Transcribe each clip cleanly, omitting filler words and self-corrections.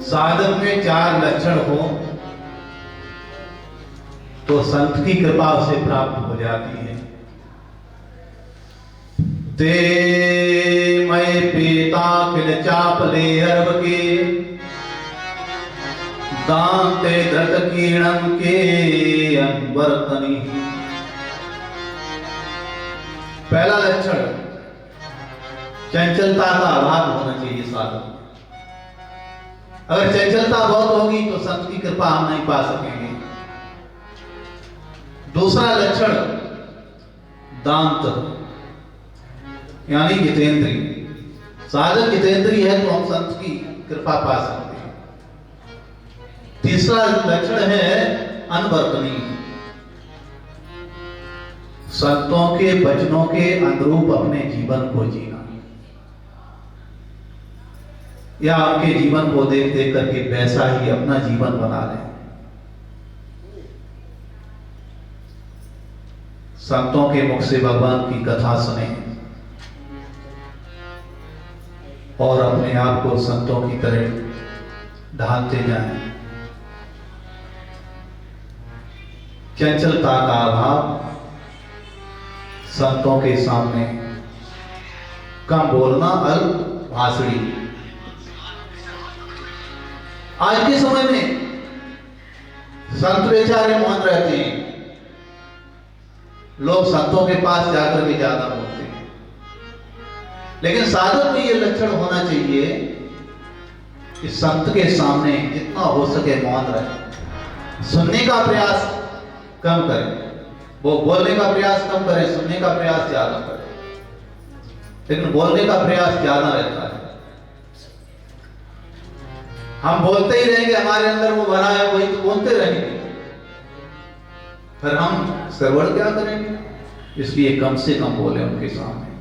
साधक में 4 लक्षण हो तो संत की कृपा उसे प्राप्त हो जाती है। ते मय पीता किल चापले अर्व के दांते धृत कीणम के अनवर्तनी। पहला लक्षण चंचलता का अभाव होना चाहिए साधक। अगर चंचलता बहुत होगी तो संत की कृपा हम नहीं पा सकेंगे। दूसरा लक्षण दांत यानी जितेंद्रिय। साधक जितेंद्रिय है तो हम संत की कृपा पा सकते हैं। तीसरा लक्षण है अनवर्तनी। संतों के वचनों के अनुरूप अपने जीवन को जीना या आपके जीवन को देख देख करके वैसा ही अपना जीवन बना लें। संतों के मुख से भगवान की कथा सुने और अपने आप को संतों की तरह ढालते जाएं। चंचलता का अभाव, संतों के सामने कम बोलना, अल्प भाषणी। आज के समय में संत बेचारे मौन रहते हैं। लोग संतों के पास जाकर के ज्यादा बोलते हैं। लेकिन साधक में यह लक्षण होना चाहिए कि संत के सामने जितना हो सके मौन रहे। सुनने का प्रयास कम करें। वो बोलने का प्रयास कम करें, सुनने का प्रयास ज्यादा करें। लेकिन बोलने का प्रयास ज्यादा रहता है। हम बोलते ही रहेंगे, हमारे अंदर वो भरा है, वही तो बोलते रहेंगे, फिर हम श्रवण क्या करेंगे? इसलिए कम से कम बोले उनके सामने।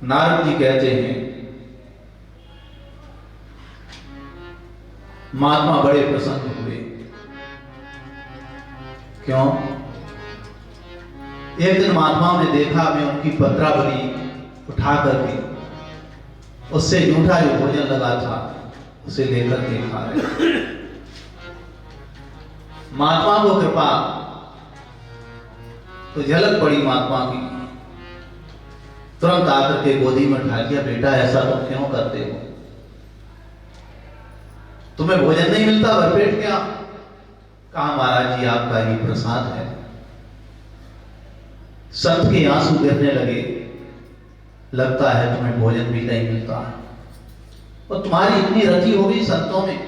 नारद जी कहते हैं महात्मा बड़े प्रसन्न हुए। क्यों? एक दिन महात्माओं ने देखा, मैं उनकी पत्रावली उठा करके उससे जूठा जो भोजन लगा था उसे लेकर के खा रहे। महात्मा को कृपा तो झलक पड़ी महात्मा की। तुरंत आकर के गोदी में उठा लिया, बेटा ऐसा तुम क्यों करते हो? तुम्हें भोजन नहीं मिलता भरपेट क्या? कहा महाराज जी आपका ही प्रसाद है। संत के आंसू गिरने लगे। लगता है तुम्हें भोजन भी नहीं मिलता और तुम्हारी इतनी रति हो गई संतों में।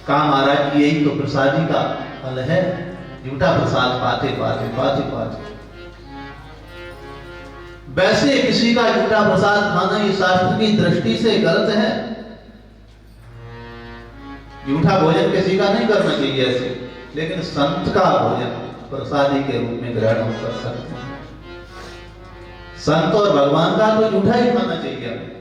कहा महाराज जी यही तो प्रसादी का फल है। झूठा प्रसाद पाते पाते पाते पाते। वैसे किसी का झूठा प्रसाद खाना ये शास्त्र की दृष्टि से गलत है। झूठा भोजन किसी का नहीं करना चाहिए ऐसे। लेकिन संत का भोजन प्रसादी के रूप में ग्रहण कर सकते हैं। संत और भगवान का तो झूठा ही खाना चाहिए हमें।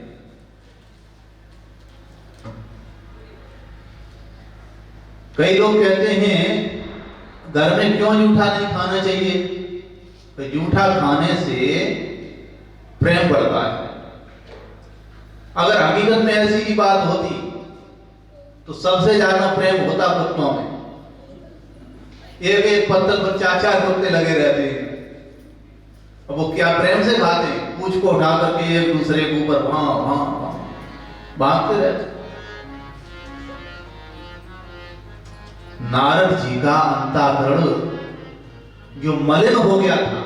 कई लोग कहते हैं घर में क्यों झूठा नहीं खाना चाहिए? तो झूठा खाने से प्रेम बढ़ता है। अगर हकीकत में ऐसी ही बात होती तो सबसे ज्यादा प्रेम होता कुत्तों में। एक एक पत्थर पर 4-4 कुत्ते लगे रहते हैं। अब वो क्या प्रेम से खाते हैं? पूंछ को उठा करके एक दूसरे के ऊपर भागते रहते। नारद जी का अंतःकरण जो मलिन हो गया था,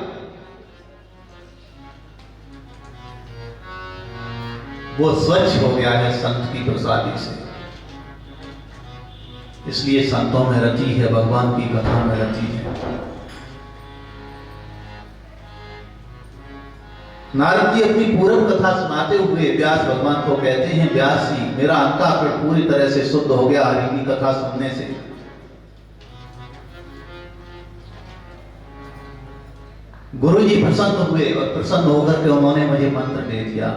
वो स्वच्छ हो गया है संत की प्रसादी से। इसलिए संतों में रति है, भगवान की कथा में रति है। नारद जी अपनी पूर्व कथा सुनाते हुए व्यास भगवान को कहते हैं, व्यास जी मेरा अंतःकरण पूरी तरह से शुद्ध हो गया हरि की कथा सुनने से। गुरु जी प्रसन्न हुए और प्रसन्न होकर के उन्होंने मुझे मंत्र दे दिया।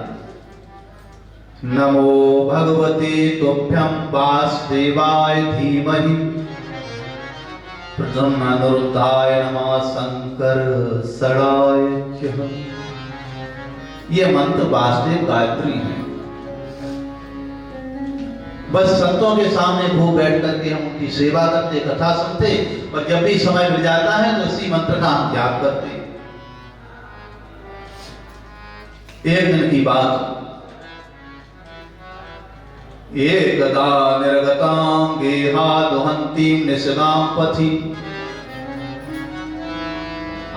नमो भगवते तुभ्यं वासुदेवाय धीमहि प्रसन्नानुरुद्धाय नमः शंकर षडाय। ये मंत्र वासुदेव गायत्री है। बस संतों के सामने खूब बैठ करके हम उनकी सेवा करते, कथा सुनते, और जब भी समय मिल जाता है तो इसी मंत्र का हम जाप करते। एक दिन की बात, एकदा निर्गतां गेहा दुहंतीं निषदां पथि।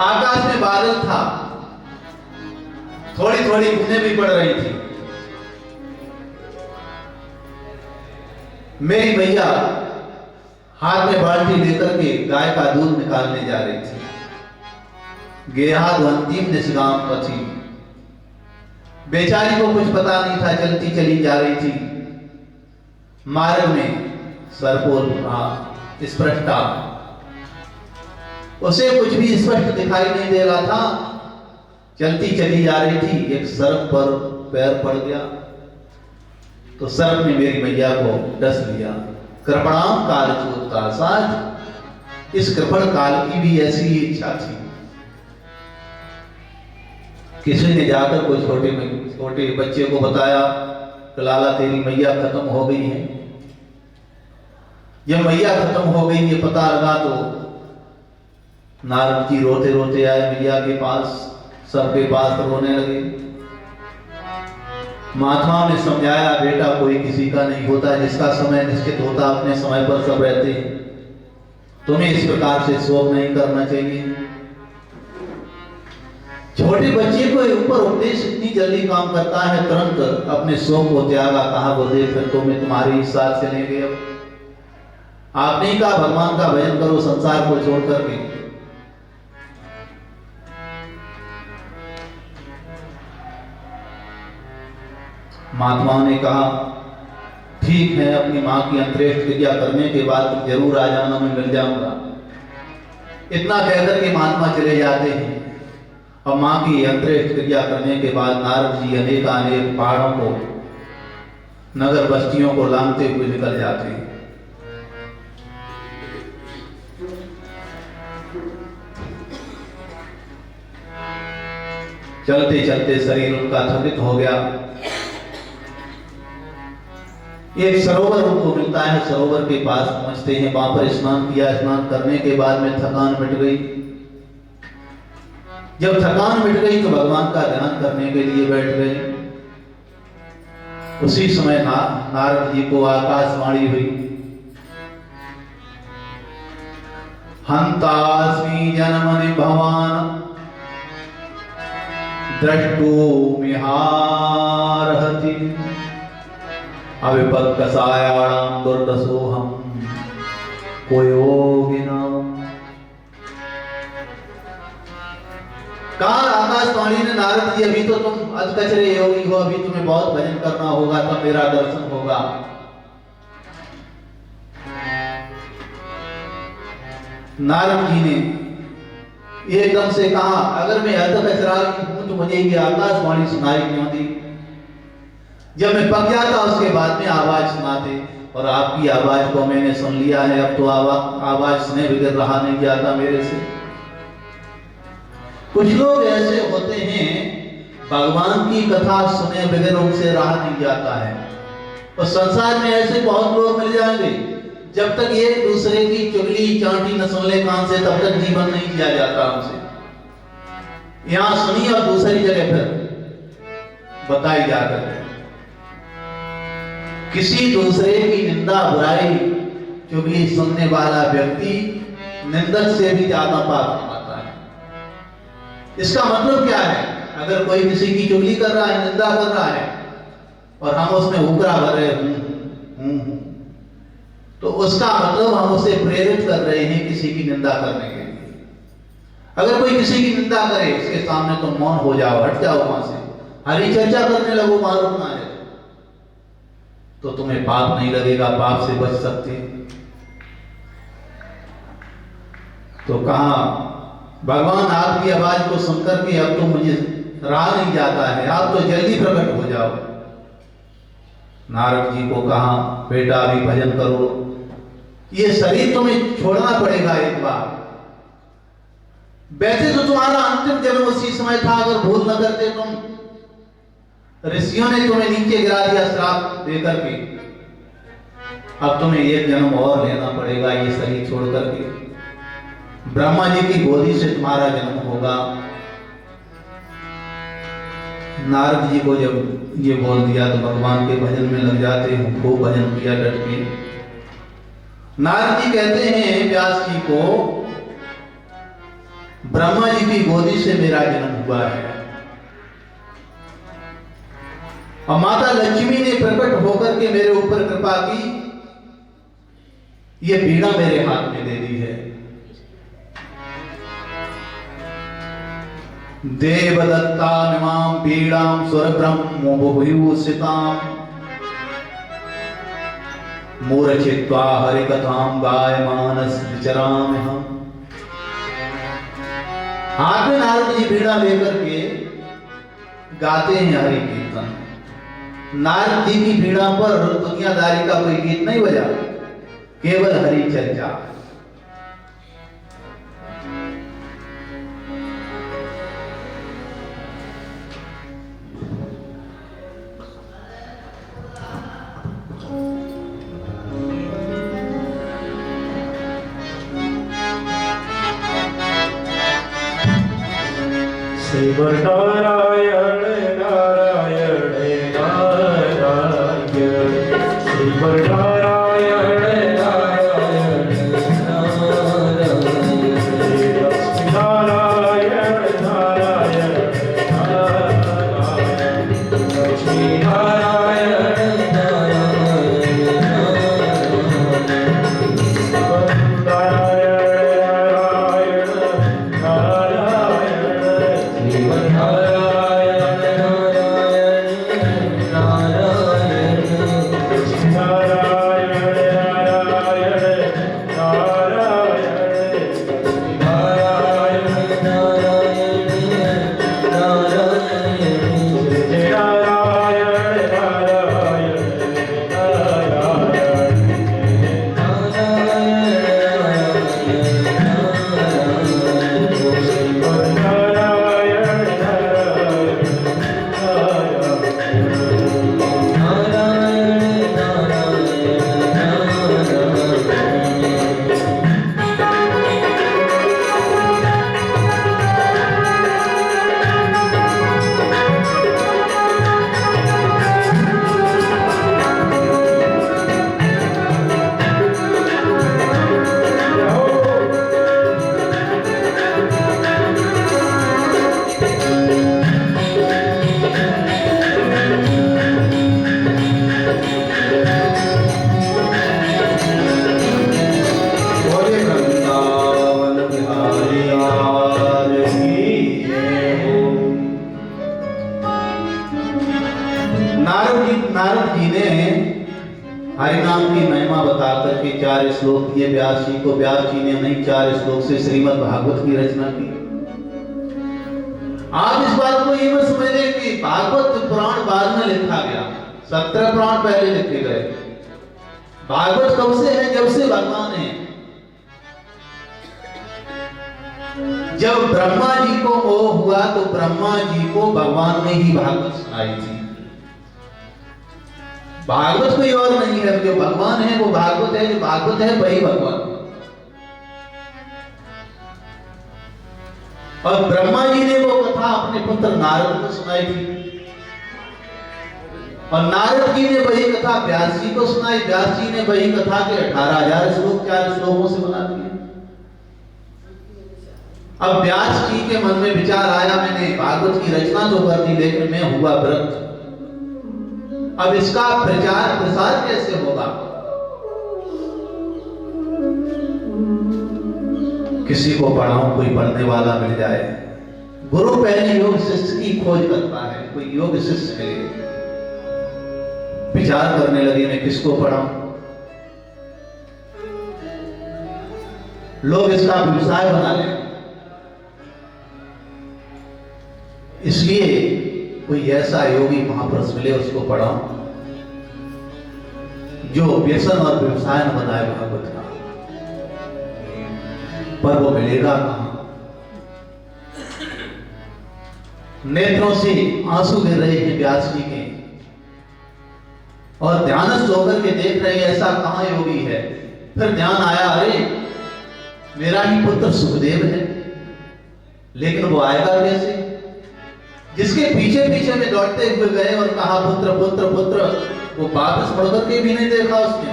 आकाश में बादल था, थोड़ी थोड़ी बूंदें भी पड़ रही थी। मेरी मैया हाथ में बाल्टी लेकर के गाय का दूध निकालने जा रही थी। गेहा दुहंतीं निषदां पथि। बेचारी को कुछ पता नहीं था, चलती चली जा रही थी। मार्ग में सरपोल स्पष्टता, उसे कुछ भी स्पष्ट दिखाई नहीं दे रहा था। चलती चली जा रही थी, एक सर्प पर पैर पड़ गया तो सर्प ने मेरी मैया को डस लिया। कृपणाम काल चोरता साथ, इस कृपण काल की भी ऐसी ही इच्छा थी। किसी ने जाकर कोई छोटे बच्चे को बताया कि लाला तेरी मैया खत्म हो गई है। जब मैया खत्म हो गई ये पता लगा तो नारद जी रोते रोते आए मैया के पास, सबके पास रोने लगे। महात्माओं ने समझाया, बेटा कोई किसी का नहीं होता, जिसका समय निश्चित होता अपने समय पर सब रहते हैं। तुम्हें इस प्रकार से शोक नहीं करना चाहिए। छोटे बच्चे को ऊपर उपदेश इतनी जल्दी काम करता है, तुरंत अपने शोक को त्यागा। कहा गुरुदेव फिर तो मैं तुम्हारे ही साथ चलेंगे। अब आपने ही कहा भगवान का भजन करो संसार को छोड़ करके। महात्माओं ने कहा ठीक है, अपनी माँ की अंत्येष्टि क्रिया करने के बाद जरूर आ जाना, मैं मिल जाऊंगा। इतना कहकर के महात्मा चले जाते हैं। और माँ की अंत्येष्टि क्रिया करने के बाद नारद जी अनेक पहाड़ों को, नगर बस्तियों को लांघते हुए निकल जाते हैं। चलते चलते शरीर उनका थकित हो गया। एक सरोवर उनको मिलता है, सरोवर के पास पहुंचते हैं, वहां पर स्नान किया। स्नान करने के बाद में थकान मिट गई। जब थकान मिट गई तो भगवान का ध्यान करने के लिए बैठ गए। उसी समय नारद जी को आकाशवाणी हुई, हंतास्मि जन्मनि भवान द्रष्टुमिहार्हति अविपक्कसायाणां दुर्दशोऽहं कोयोगिनाम्। कहा आकाशवाणी ने, नारद जी अभी तो तुम अधकचरे योगी हो, अभी तुम्हें बहुत भजन करना होगा, तब मेरा दर्शन होगा। नारद जी ने एकदम से कहा, अगर मैं अधकचरा हूं तो मुझे ये आकाशवाणी सुनाई क्यों दी? जब मैं पक जाता उसके बाद में आवाज सुनाते, और आपकी आवाज को मैंने सुन लिया है। अब तो आवाज सुने बगैर रहा नहीं जाता मेरे से। कुछ लोग ऐसे होते हैं, भगवान की कथा सुने बगैर उनसे रहा नहीं जाता है। और संसार में ऐसे बहुत लोग मिल जाएंगे, जब तक एक दूसरे की चुगली चांटी न सुन ले कान से, तब तक जीवन नहीं जिया जाता उनसे। यहां सुनी और दूसरी जगह फिर बताई जाकर है। किसी दूसरे की निंदा बुराई चुगली सुनने वाला व्यक्ति निंदक से भी ज्यादा पाप कमाता है। इसका मतलब क्या है? अगर कोई किसी की चुगली कर रहा है, निंदा कर रहा है, और हम उसमें उकरा भर रहे हूं, तो उसका मतलब हम उसे प्रेरित कर रहे हैं किसी की निंदा करने के लिए। अगर कोई किसी की निंदा करे, उसके सामने तुम मौन हो जाओ, हट जाओ वहां से, हरी चर्चा करने लगो, वहां रुकना है, तो तुम्हें पाप नहीं लगेगा, पाप से बच सकते। तो कहा भगवान आपकी आवाज को सुनकर के अब तो मुझे रहा नहीं जाता है, आप तो जल्दी प्रकट हो जाओ। नारद जी को कहा, बेटा अभी भजन करो, ये शरीर तुम्हें छोड़ना पड़ेगा एक बार। वैसे तो तुम्हारा अंतिम जन्म उसी समय था, अगर भूल न करते तुम। ऋषियों ने तुम्हें नीचे गिरा दिया श्राप देकर के, अब तुम्हें एक जन्म और लेना पड़ेगा ये शरीर छोड़ करके। ब्रह्मा जी की गोदी से तुम्हारा जन्म होगा। नारद जी को जब ये बोल दिया तो भगवान के भजन में लग जाते हैं, खूब भजन किया डट के। नारद जी कहते हैं व्यास जी को, ब्रह्मा जी की गोदी से मेरा जन्म हुआ है और माता लक्ष्मी ने प्रकट होकर के मेरे ऊपर कृपा की, ये बीड़ा मेरे हाथ में दे दी है। देवदत्तामिमां बीड़ां सुरब्रह्म बुभूषितां मूर्छित्वा हरिकथां गायमानस विचराम्यहम्। हाथ में नारद जी बीड़ा लेकर के गाते हैं हरि कीर्तन। नारद जी की बीड़ा पर दुनियादारी का कोई गीत नहीं बजा, केवल हरि चर्चा। नारायण नारायण नारायण, श्रीमन नारायण नारायण नारायण, नारायण नारायण नारायण, श्री नारायण नारायण नारद जी ने हरिनाम की महिमा बता करके 4 श्लोक दिए व्यास जी को। व्यास जी ने नहीं 4 श्लोक से श्रीमद् भागवत की रचना की। आप इस बात को ये मत समझिए कि भागवत पुराण बाद में लिखा गया, 17 पुराण पहले लिखे गए। भागवत कब से है? जब से भगवान है। जब ब्रह्मा जी को मोह हुआ तो ब्रह्मा जी को भगवान ने ही भागवत सुनाई थी। भागवत कोई और नहीं है, जो भगवान है वो भागवत है, जो भागवत है वही भगवान। और ब्रह्मा जी ने वो कथा अपने पुत्र नारद को सुनाई थी और नारद जी ने वही कथा व्यास जी को सुनाई। व्यास जी ने वही कथा के 18,000 श्लोक 4 श्लोकों से बना दिए। अब व्यास जी के मन में विचार आया, मैंने भागवत की रचना तो कर दी लेकिन मैं हुआ व्रत, अब इसका प्रचार प्रसार कैसे होगा? किसी को पढ़ाऊं, कोई पढ़ने वाला मिल जाए। गुरु पहले योग शिष्य की खोज करता है, कोई योग शिष्य मिले। विचार करने लगे मैं किसको पढ़ाऊं। लोग इसका व्यवसाय बना ले, इसलिए कोई ऐसा योगी महापुरुष मिले उसको पढ़ाऊं जो व्यसन और व्यवसाय न बनाए भागवत का। पर वो मिलेगा कहां? नेत्रों से आंसू गिर रहे हैं व्यास जी के। और ध्यानस्थ होकर के देख रहे हैं ऐसा कहाँ योगी है। फिर ध्यान आया, अरे मेरा ही पुत्र सुखदेव है, लेकिन वो आएगा कैसे? जिसके पीछे पीछे में दौड़ते हुए गए और कहा पुत्र पुत्र पुत्र, वो वापस मुड़ करके भी नहीं देखा उसने।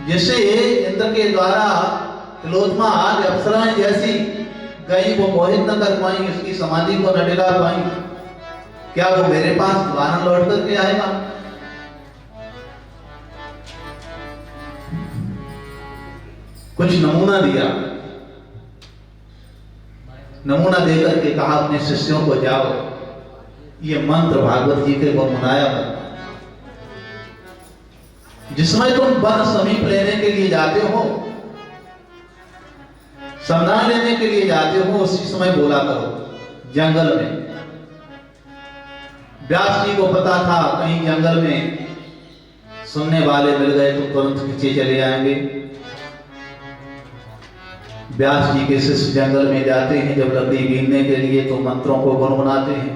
जैसे इंद्र के द्वारा तिलोत्तमा आदि अप्सराएं जैसी गई, वो मोहित न कर पाई, उसकी समाधि को न डिला पाई, क्या वो मेरे पास दोबारा लौट करके आएगा? कुछ नमूना दिया, नमूना देकर के कहा अपने शिष्यों को, जाओ ये मंत्र भागवत जी के गुनगुनाया कर। जिसमें तुम वन समीप लेने के लिए जाते हो, संधान लेने के लिए जाते हो, उसी समय बोला करो जंगल में। व्यास जी को पता था कहीं जंगल में सुनने वाले मिल गए तो तुरंत खींचे चले आएंगे। व्यास जी के शिष्य जंगल में जाते हैं जब लकड़ी बीनने के लिए, तो मंत्रों को गुनगुनाते हैं।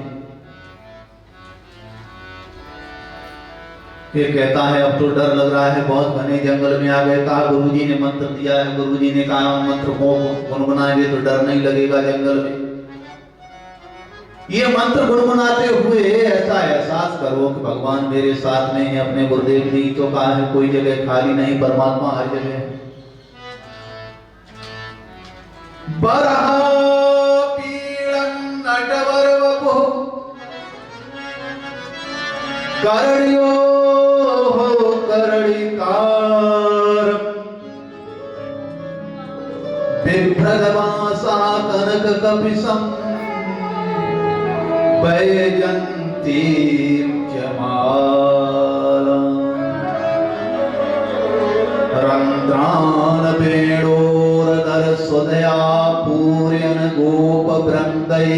ये कहता है अब तो डर लग रहा है, बहुत घने जंगल में आ गए। कहा गुरुजी ने मंत्र दिया है, गुरुजी ने कहा मंत्र को गुनगुनाएंगे तो डर नहीं लगेगा जंगल में। ये मंत्र गुनगुनाते हुए ऐसा एहसास करो कि भगवान मेरे साथ में है। अपने गुरुदेव जी तो कहा है कोई जगह खाली नहीं, परमात्मा हर जगह है। बरहा पीड़ं नटवर वपुः करण्यो करणिकारं बिभ्रदवासा कनककपिशं वैजयन्तीं च मालां रन्ध्रान् वेणोरधर स्वदया पूरयन् गोपवृन्दैर्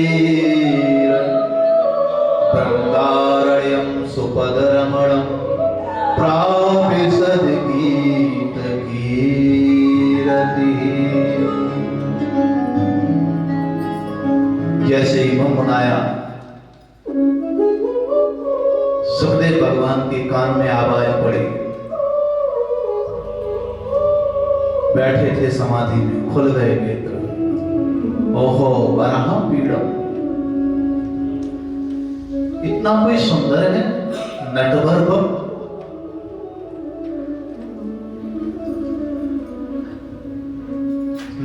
वृन्दारण्यं सुपदरमणं प्रापिसद् गीतकीरतिः। जैसे ही गुनगुनाया, सुखदेव भगवान के कान में आवाज पड़ी। बैठे थे समाधि में, खुल गए नेत्र। ओहो बरहा पीड़म, इतना कोई सुंदर है नटवर वप।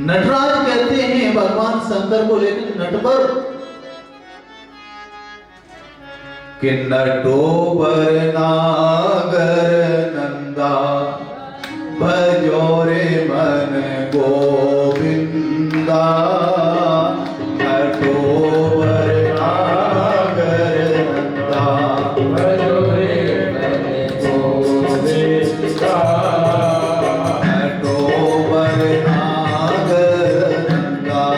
नटराज कहते हैं भगवान शंकर को, लेकिन नटवर कि नटोबर नागर नंदा भजोरे मन गोविंदा। नटोबर नागर नंदा भजोरे मन गोविंदा। नटोबर नागर नंदा।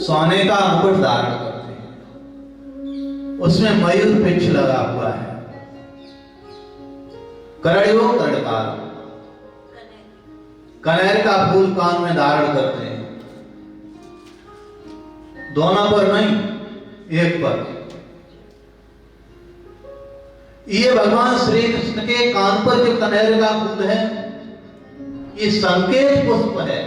सोने का मुकुट धारण करते हैं, उसमें मयूर पिंछ लगा हुआ है, करड़ियो करड़कार, कनेर का फूल कान में धारण करते हैं, दोनों पर नहीं, एक पर। ये भगवान श्री कृष्ण के कान पर जो कनेर का फूल है, ये संकेत पुष्प है।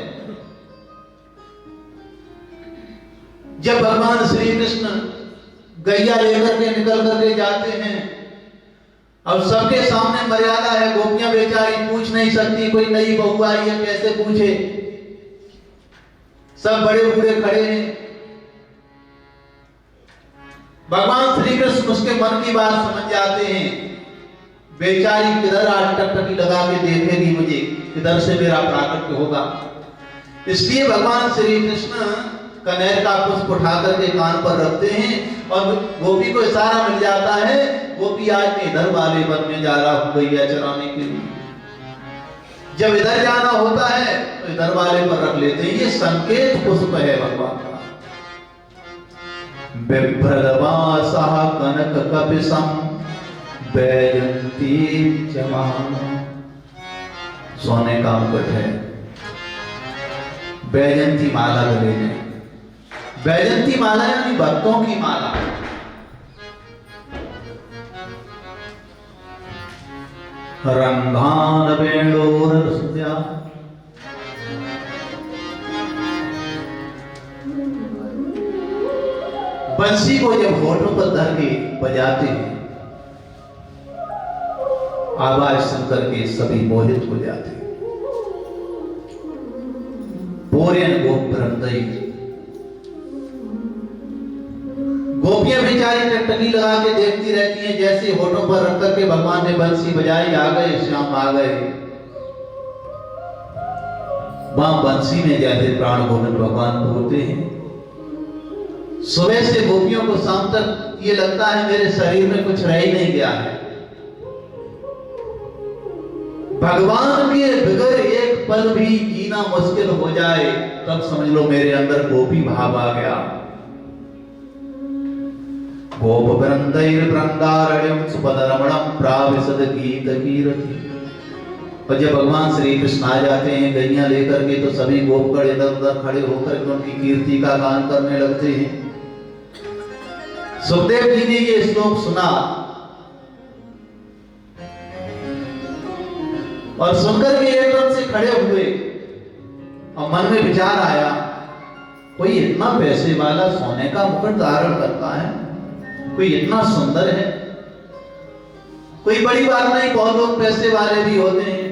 जब भगवान श्री कृष्ण गैया लेकर के निकल करके जाते हैं, अब सबके सामने मर्यादा है, गोपियां बेचारी पूछ नहीं सकती, कोई नई बहू आई है कैसे पूछे, सब बड़े बूढ़े खड़े हैं। भगवान श्री कृष्ण उसके मन की बात समझ जाते हैं, बेचारी किधर आज टकटकी लगा के देखेगी मुझे, किधर से मेरा प्राकट्य होगा। इसलिए भगवान श्री कृष्ण कनेर का पुष्प उठा करके कान पर रखते हैं और गोपी को इशारा मिल जाता है, गोपी आज मैं इधर वाले वन में जा रहा हूं गैया चराने के लिए। जब इधर जाना होता है तो इधर वाले पर रख लेते हैं, ये संकेत पुष्प है भगवान का। बिभ्रदवासः कनक कपिशं बैजंती जमान, सोने का मुकुट है, बैजंती माला गले में। बैजंती माला यानी भक्तों की माला। रंगान वेणोरस्या, बंसी को जब होठों पर धर के बजाते हैं, आवाज सुनकर के सभी मोहित हो जाते हैं। बोरियन गोप वृंदई, गोपियां बेचारी टकटकी लगा के देखती रहती हैं, जैसे होठों पर रख करके भगवान ने बंसी बजाई, आ गए श्याम आ गए। वहां बंसी में जैसे प्राण गोविंद भगवान बोलते हैं। सुबह से गोपियों को शाम तक ये लगता है मेरे शरीर में कुछ रह ही नहीं गया है। भगवान के बगैर एक पल भी जीना मुश्किल हो जाए, तब समझ लो मेरे अंदर गोपी भाव आ गया। गोप वृंदैर वृंदारण्यम सुपदरमणम प्राविशद गीत कीरति। और जब भगवान श्री कृष्ण आ जाते हैं गैया लेकर के, तो सभी गोपगण इधर उधर खड़े होकर उनकी कीर्ति का गान करने लगते हैं। सुखदेव जी ने ये श्लोक सुना और सुनकर के एकदम से खड़े हुए और मन में विचार आया, कोई इतना पैसे वाला सोने का मुकुट धारण करता है, कोई इतना सुंदर है, कोई बड़ी बात नहीं, बहुत लोग पैसे वाले भी होते हैं,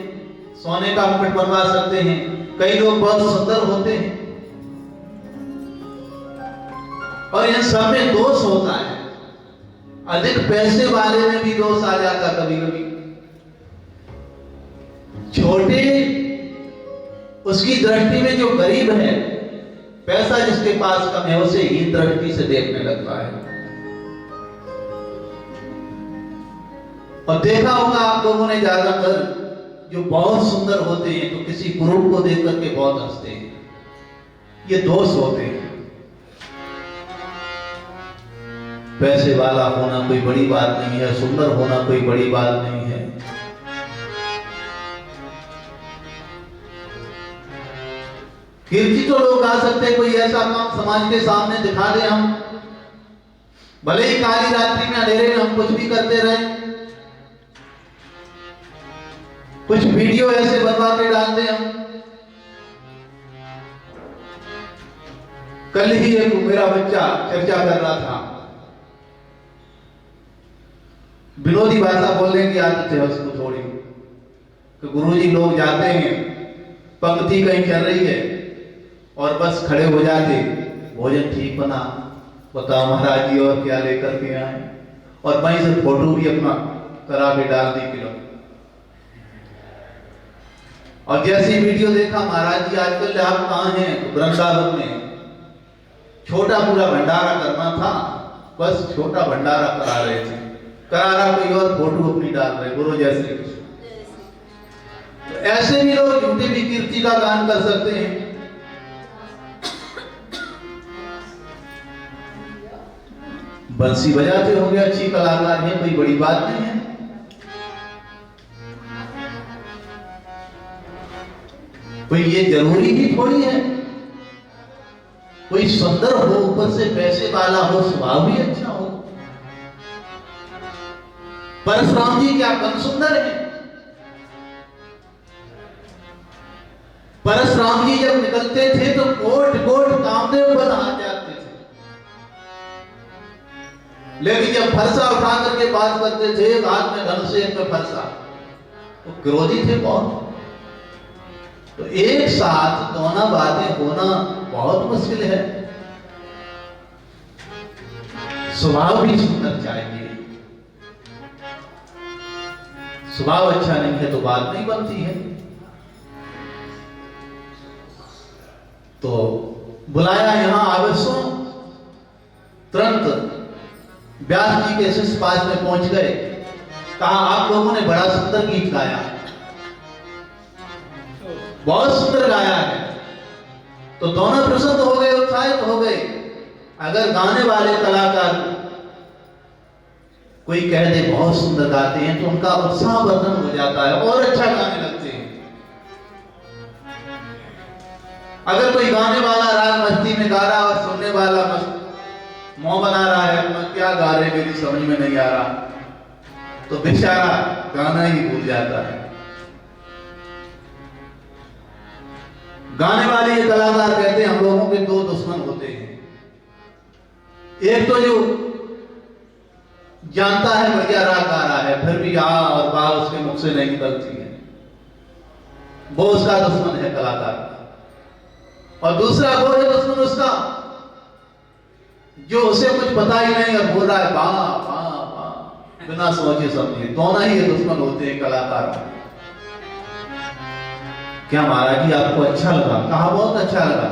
सोने का मुकुट बनवा सकते हैं, कई लोग बहुत सुंदर होते हैं। और इन सब में दोष होता है, अधिक पैसे वाले में भी दोष आ जाता कभी कभी। छोटे उसकी दृष्टि में जो गरीब है, पैसा जिसके पास कम है, उसे हीन दृष्टि से देखने लगता है। और देखा होगा आप लोगों ने ज्यादातर जो बहुत सुंदर होते हैं तो किसी कुरूप को देख करके बहुत हंसते हैं, ये दोष होते हैं। पैसे वाला होना कोई बड़ी बात नहीं है, सुंदर होना कोई बड़ी बात नहीं है। कीर्ति तो लोग गा सकते हैं, कोई ऐसा काम समाज के सामने दिखा दे, हम भले ही काली रात्रि में अंधेरे में हम कुछ भी करते रहे, कुछ वीडियो ऐसे बनवा के डाल दे हम। कल ही एक मेरा बच्चा चर्चा कर रहा था, विनोदी भाषा बोलने की आदत है उसको थोड़ी, कि गुरुजी लोग जाते हैं, पंक्ति कहीं चल रही है और बस खड़े हो जाते, भोजन ठीक बना, बताओ महाराज जी और क्या लेकर के आए, और वहीं से फोटो भी अपना करा के डाल दी फिल्म। और जैसी वीडियो देखा, महाराज जी आजकल आप कहाँ हैं, तो वृंदावन में छोटा पूरा भंडारा करना था, बस छोटा भंडारा करा रहे थे, करा रहा कोई और फोटो अपनी डाल रहे, गुरु जैसे कृष्ण। तो ऐसे भी लोग झूठी भी कीर्ति का गान कर सकते हैं। बंसी बजाते होंगे, अच्छी कलाकार हैं, कोई बड़ी बात नहीं है। कोई ये जरूरी ही थोड़ी है कोई सुंदर हो, ऊपर से पैसे वाला हो, स्वभाव भी अच्छा हो। परशुराम जी क्या कम सुंदर है? परशुराम जी जब निकलते थे तो कोट कोट कामदेव बन आ जाते थे, लेकिन जब फरसा उठा करके बात करते थे, एक हाथ में धनुष एक में फरसा, तो क्रोधी थे बहुत। तो एक साथ दोनों बातें होना बहुत मुश्किल है। स्वभाव भी सुंदर चाहिए, स्वभाव अच्छा नहीं है तो बात नहीं बनती है। तो बुलाया यहां आवश्यों, तुरंत व्यास जी के शिष्य पास में पहुंच गए, कहा आप लोगों ने बड़ा सुंदर गीत गाया, बहुत सुंदर गाया है। तो दोनों प्रसन्न हो गए, उत्साहित हो गए। अगर गाने वाले कलाकार कोई कह दे बहुत सुंदर गाते हैं तो उनका उत्साह वर्धन हो जाता है और अच्छा गाने लगते हैं। अगर कोई गाने वाला राग मस्ती में गा रहा और सुनने वाला मुंह बना रहा है, मैं क्या गा रहे मेरी समझ में नहीं आ रहा, तो बेचारा गाना ही भूल जाता है। गाने वाले ये कलाकार कहते हैं हम लोगों के दो दुश्मन होते हैं, एक तो जो जानता है बढ़िया राग गा रहा है, फिर भी आ और बा उसके मुख से नहीं निकलती है, वो उसका दुश्मन है कलाकार। और दूसरा वो है दुश्मन उसका जो उसे कुछ पता ही नहीं और बोल रहा है बा बा बा बिना सोचे समझे। दोनों ही ये दुश्मन होते हैं कलाकार। क्या महाराज जी आपको अच्छा लगा? कहा बहुत अच्छा लगा,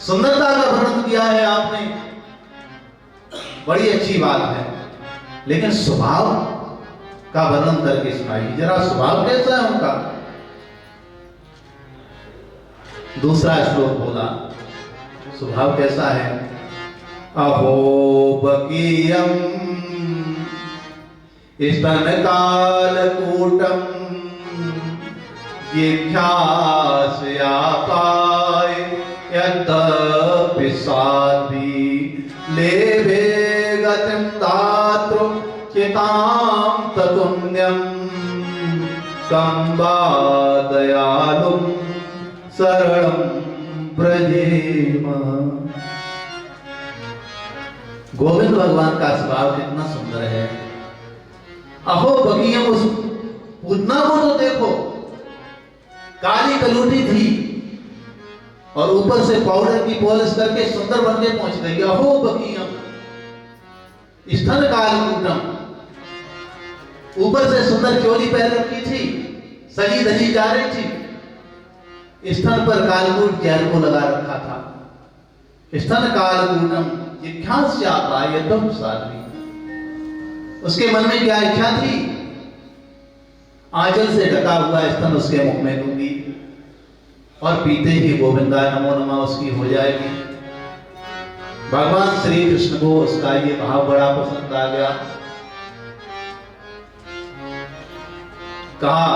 सुंदरता का वर्णन किया है आपने, बड़ी अच्छी बात है, लेकिन स्वभाव का वर्णन करके सुनाइए जरा, स्वभाव कैसा है उनका। दूसरा श्लोक बोला, स्वभाव कैसा है? अहो बकीयम स्तन कालकूटम जिज्ञासयापाय यद्यपि साध्वी लेभे गतिं दातृ चितां ततुन्यं कंबा दयालुं शरणं ब्रजेम। गोविंद भगवान का स्वभाव कितना सुंदर है। अहो बगियम, उस पूतना को तो देखो, काली कलूटी थी और ऊपर से पाउडर की पॉलिश करके सुंदर बन के पहुंच गई। अहो बगियम स्तन कालकूटम, ऊपर से सुंदर चोली पहन रखी थी, सजी धजी जा रही थी, स्तन पर कालकूट जैल को लगा रखा था। स्तन कालकूटम जिज्ञास्यापाय यद्यपि साध्वी, उसके मन में क्या इच्छा थी? आंचल से ढका हुआ स्तन उसके मुख में दूंगी और पीते ही गोविंदा नमो नमः उसकी हो जाएगी। भगवान श्री कृष्ण को उसका ये भाव बड़ा पसंद आ गया। कहा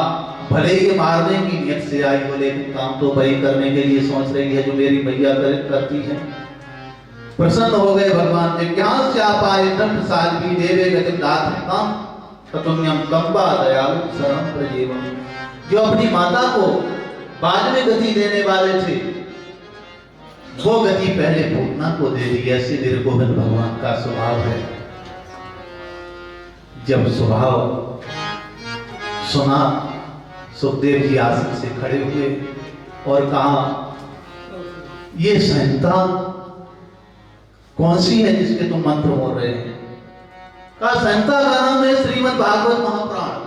भले ये मारने की नियत से आई हो, लेकिन काम तो वही करने के लिए सोच रही है जो मेरी मैया करती है। प्रसन्न हो गए भगवान। जिज्ञास्यापाय यद्यपि साध्वी लेभे गतिं दातृ ततुन्यं कंबा दयालु शरणं ब्रजेम, जो अपनी माता को बाद में गति देने वाले थे, वो गति पहले पूतना को दे दी। ऐसे मेरे गोविंद भगवान का स्वभाव है। जब स्वभाव सुना, सुखदेव जी आसन से खड़े हुए और कहा ये संहिता कौन सी है जिसके तुम मंत्र बोल रहे हैं? कहा संहिता का नाम है श्रीमद् भागवत महापुराण।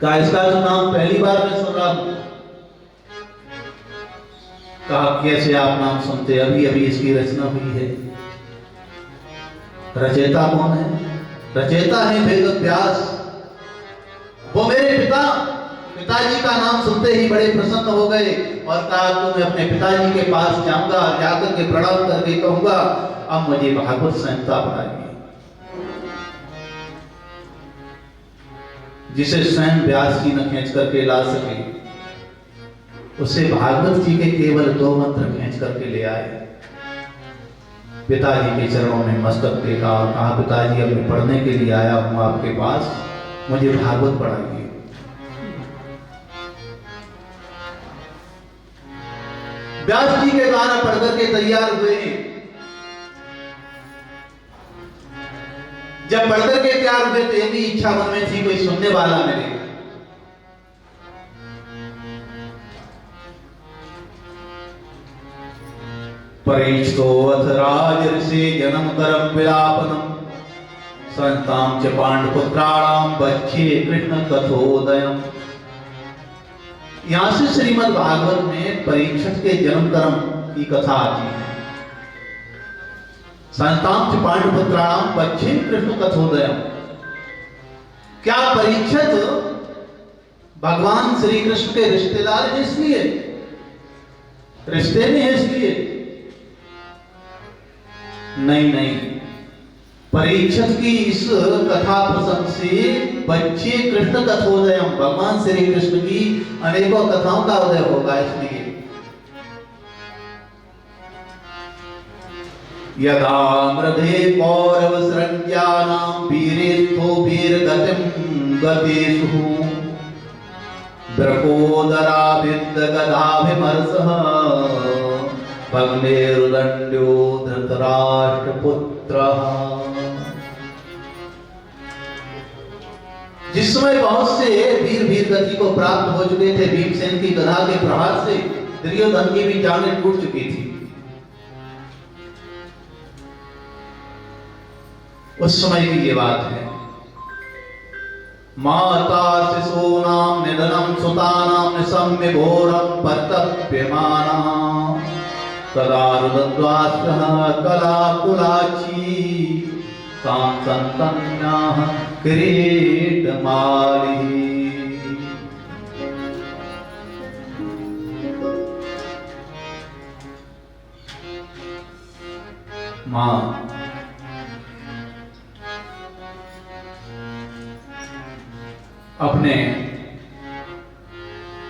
कहा इसका जो नाम पहली बार मैं सुन रहा हूं। कहा कैसे आप नाम सुनते? अभी अभी इसकी रचना हुई है। रचयिता कौन है? रचयिता है वेद व्यास। वो मेरे पिता पिताजी का नाम सुनते ही बड़े प्रसन्न हो गए और कहा तो मैं अपने पिताजी के पास जाऊंगा और जाकर के प्रणाम करके कहूंगा अब मुझे भागवत संहिता पढ़ाइए, जिसे स्वयं व्यास जी न खींच करके ला सके, उसे भागवत जी के केवल 2 मंत्र खींच करके ले आए। पिताजी के चरणों में मस्तक टेका और कहा पिताजी अब मैं पढ़ने के लिए आया हूं आपके पास, मुझे भागवत पढ़ाइए। व्यास जी के द्वारा पढ़ करके तैयार हुए। जब पढ़ करके तैयार हुए तो ये भी इच्छा मन में थी कोई सुनने वाला मिले। परीक्षितोऽथ राजर्षि जन्म करम विलापनम संतां च पांडुपुत्राणाम बच्चे कृष्ण कथोदयम। यहां से श्रीमद् भागवत में परीक्षित के जन्म कर्म की कथा आती है। संतां च पांडुपुत्राणाम बच्चे कृष्ण कथोदयम। क्या परीक्षित भगवान श्री कृष्ण के रिश्तेदार हैं इसलिए, रिश्ते में है इसलिए? नहीं नहीं, परीक्षित की इस कथा प्रसंग से बच्चे कृष्ण कथोदयम, भगवान श्री कृष्ण की अनेकों कथाओं का उदय होगा। इसलिए यदा मृधे कौरव सृंज्यानां वीरेस्थो वीरगतिं गतेषु ब्रकोदरा विद्गदाभिमर्शः भग्नेरुदण्ड्यो धृतराष्ट्रपुत्रः। जिस समय बहुत से वीर गति को प्राप्त हो चुके थे, भीमसेन की गदा के प्रहार से दुर्योधन की भी जानें टूट चुकी थी, उस समय की ये बात है। माता शिशूनां निधनं सुतानां निशम्य घोरं परतप्यमाना तदा रुदद्वास्वः कलाकुलाची तां सन्तन्याः किरीटमालिः। माँ अपने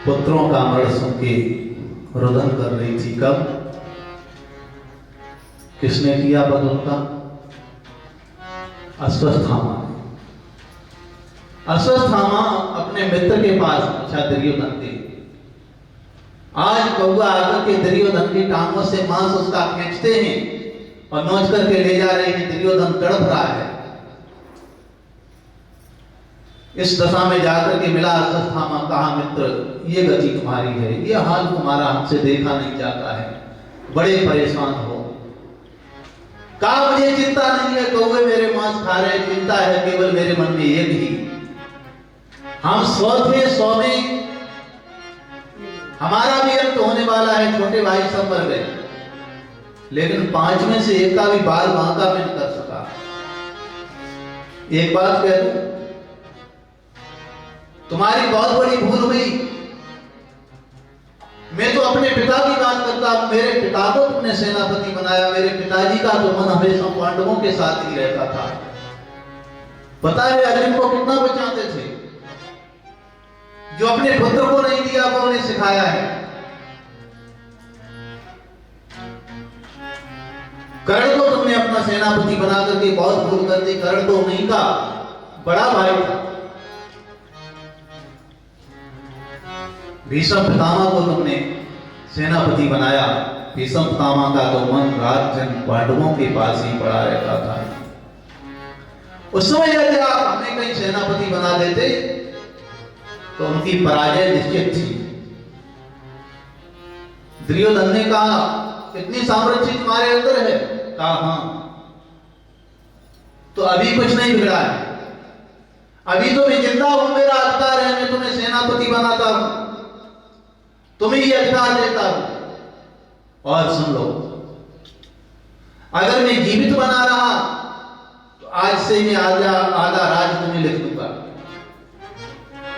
पुत्रों का मरण सुन के रुदन कर रही थी। कब? किसने किया वध उनका? अश्वत्थामा ने। अश्वत्थामा अपने मित्र के पास पूछा दुर्योधन के, आज कौआ आकर के दुर्योधन की टांगों से मांस उसका खींचते हैं और नोच करके ले जा रहे हैं, दुर्योधन तड़प रहा है। इस दशा में जाकर के मिला अश्वत्थामा, कहा मित्र ये गति तुम्हारी है, ये हाल तुम्हारा हमसे देखा नहीं जाता है, बड़े परेशान हो। कहा मुझे चिंता नहीं है, कौवे मेरे मांस खा रहे, चिंता है केवल मेरे मन में एक ही, हम 100 थे, 100 में हमारा भी अंत होने वाला है, छोटे भाई सब मर गए, लेकिन 5 में से एक का भी बाल बांका में नहीं कर सका। एक बात कह दूं, तुम्हारी बहुत बड़ी भूल हुई। मैं तो अपने पिता की बात करता हूं, मेरे पिता को तुमने सेनापति बनाया, मेरे पिताजी का तो मन हमेशा पांडवों के साथ ही रहता था। पता है अर्जुन को कितना बचाते थे, जो अपने पुत्र को नहीं दिया वो उन्हें सिखाया है। कर्ण को तुमने अपना सेनापति बना करके बहुत भूल कर दी। कर्ण तो उन्हीं का बड़ा भाई था। भीष्म पितामह को तुमने सेनापति बनाया, भीष्म पितामह का तो मन राजन पांडवों के पास ही पड़ा रहता था। उस समय यदि आप हमें कहीं सेनापति बना देते तो उनकी पराजय निश्चित थी। दुर्योधन ने कहा इतनी सामर्थ्य तुम्हारे अंदर है? कहा हाँ। तो अभी कुछ नहीं बिगड़ा है, अभी तो मैं जिंदा हूं, मेरा अधिकार है, मैं तुम्हें सेनापति बनाता हूं, तुम्हें ये अधिकार देता हूं। और सुन लो, अगर मैं जीवित बना रहा तो आज से मैं आधा राज तुम्हें लिख दूंगा,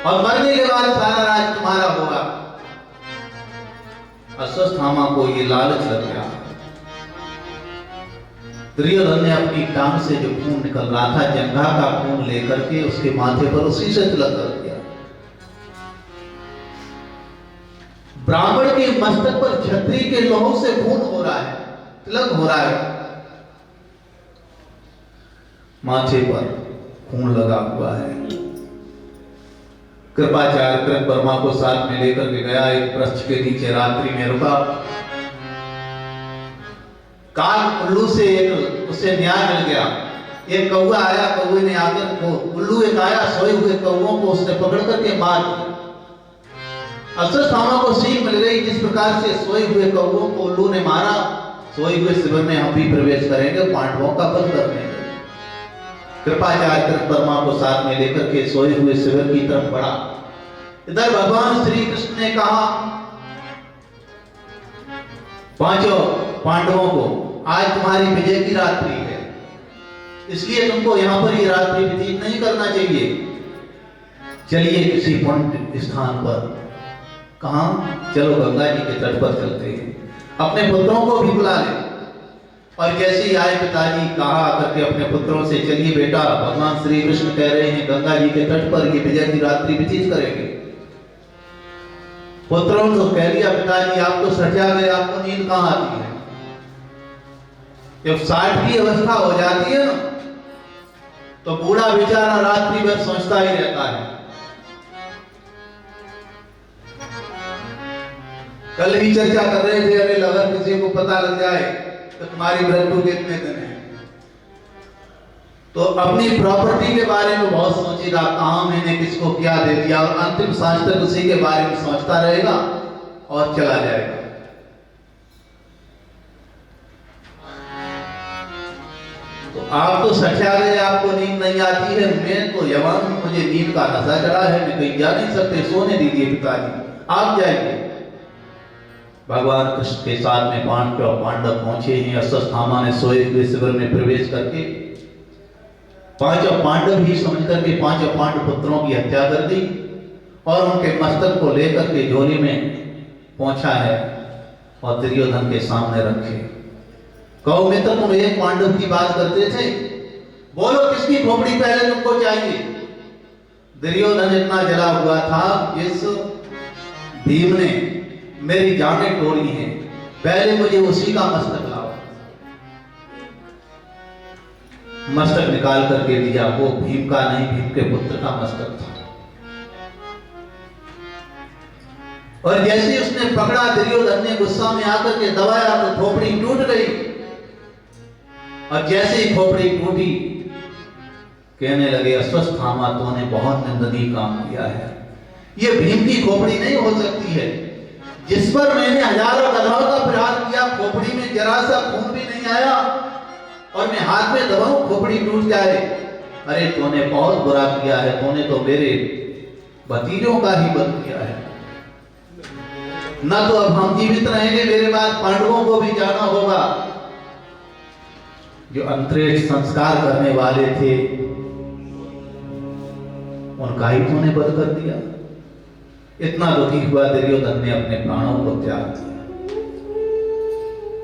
और मरने के बाद सारा राज तुम्हारा होगा। अश्वत्थामा को ये लालच लग गया। दुर्योधन ने अपनी टांग से जो खून निकल रहा था, जंघा का खून लेकर के उसके माथे पर उसी से तिलक कर दिया। ब्राह्मण के मस्तक पर क्षत्रिय के लोहों से खून हो रहा है, तिलक हो रहा है, माथे पर खून लगा हुआ है। कृपाचार्य कृत वर्मा को साथ में लेकर के गया, एक वृक्ष के नीचे रात्रि में रुका। काल उल्लू से एक उसे न्याय मिल गया। एक कौवा आया, कौवे ने आकर को उल्लू एक आया, सोए हुए कौवों को उसने पकड़ करके मार दिया। अश्वत्थामा को सीख मिल गई, जिस प्रकार से सोए हुए कौवों को उल्लू ने मारा, सोए हुए शिविर में हम भी प्रवेश करेंगे, पांडवों का वध कर देंगे। कृपाचार्य कृत वर्मा को साथ में लेकर के सोए हुए शिविर की तरफ बढ़ा। इधर भगवान श्री कृष्ण ने कहा पांचों पांडवों को, आज तुम्हारी विजय की रात्रि है, इसलिए तुमको यहां पर ये रात्रि व्यतीत नहीं करना चाहिए। चलिए किसी पुण्य स्थान पर। कहां? चलो गंगा जी के तट पर चलते हैं, अपने पुत्रों को भी बुला ले। और जैसे ही आए पिताजी कहा करके अपने पुत्रों से, चलिए बेटा, भगवान श्री कृष्ण कह रहे हैं गंगा जी के तट पर ये विजय की रात्रि व्यतीत करेंगे। पुत्रों ने तो कह दिया, पिताजी आप तो सजा गए, आपको नींद कहां आती है? जब 60 की अवस्था हो जाती है ना, तो बूढ़ा बेचारा रात्रि भर सोचता ही रहता है। कल ही चर्चा कर रहे थे, अरे अगर किसी को पता लग जाए तो तुम्हारी मृत्यु कितने दिन है, तो अपनी प्रॉपर्टी के बारे में बहुत सोचेगा, कहां मैंने किसको क्या दे दिया, और अंतिम सांस तक उसी के बारे में सोचता रहेगा और चला जाएगा। तो आप तो सठा गए, आपको नींद नहीं आती है, मैं तो जवान हूं, मुझे नींद का नशा चढ़ा है, मैं कहीं जा नहीं सकते, सोने दीजिए पिताजी, आप जाइए। भगवान कृष्ण के साथ में पांडव पहुंचे हैं। अश्वत्थामा ने सोए हुए शिविर में प्रवेश करके पांचों पांडव ही समझ करके पांचों पांडव पुत्रों की हत्या कर दी और उनके मस्तक को लेकर के झोली में पहुंचा है और दुर्योधन के सामने रखे। कहो मित्र, तुम एक पांडव की बात करते थे, बोलो किसकी खोपड़ी पहले तुमको चाहिए? दुर्योधन इतना जला हुआ था, इस भीम ने मेरी जानें तोड़ी हैं, पहले मुझे उसी का मस्तक लाओ। मस्तक निकाल करके दिया, वो भीम का नहीं, भीम के पुत्र का मस्तक था। और जैसे उसने पकड़ा, दुर्योधन ने गुस्सा में आकर के दबाया तो खोपड़ी टूट गई। और जैसे ही खोपड़ी टूटी, कहने लगे अश्वत्थामा तूने बहुत निंदनीय काम किया है, ये भीम की खोपड़ी नहीं हो सकती है, जिस पर मैंने हजारों गधाओं का प्रहार किया, खोपड़ी में जरा सा खून भी नहीं आया, और मैं हाथ में दबाऊं खोपड़ी टूट जाए। अरे तूने बहुत बुरा किया है, तूने तो मेरे भतीजों का ही वध किया है। न तो अब हम जीवित रहेंगे, मेरे बाद पांडवों को भी जाना होगा। जो अंतरिक्ष संस्कार करने वाले थे उनका ही तूने वध कर दिया। इतना दुखी हुआ दुर्योधन ने अपने प्राणों को त्याग दिया।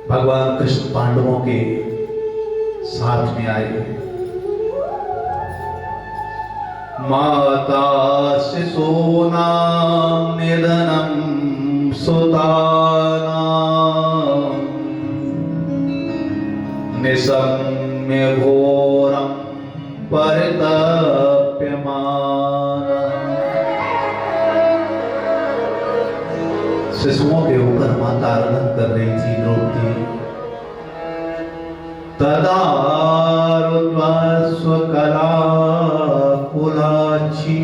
भगवान कृष्ण पांडवों के साथ में आए। माता शिशूनां निधनं सुतानां निशम्य घोरं परितप्यमानः। शिशुओं के ऊपर माता आराधन कर रही थी द्रौपदी। तदा रुद्रस्वकला कुलाची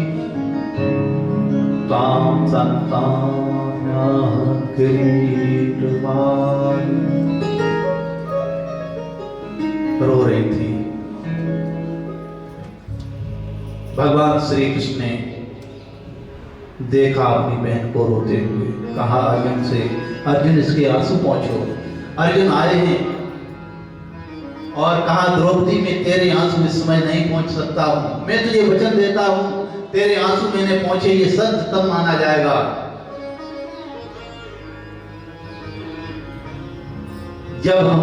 तां संतान्याः किरीटवान्। रो रही थी। भगवान श्री कृष्ण ने देखा अपनी बहन को रोते हुए, कहा अर्जुन से, अर्जुन इसके आंसू पहुंचो। अर्जुन आए हैं, और कहा द्रौपदी में तेरे आंसू इस समय नहीं पहुंच सकता हूं, मैं तुझे वचन देता हूं तेरे आंसू मैंने पहुंचे, ये सत्य तब माना जाएगा जब हम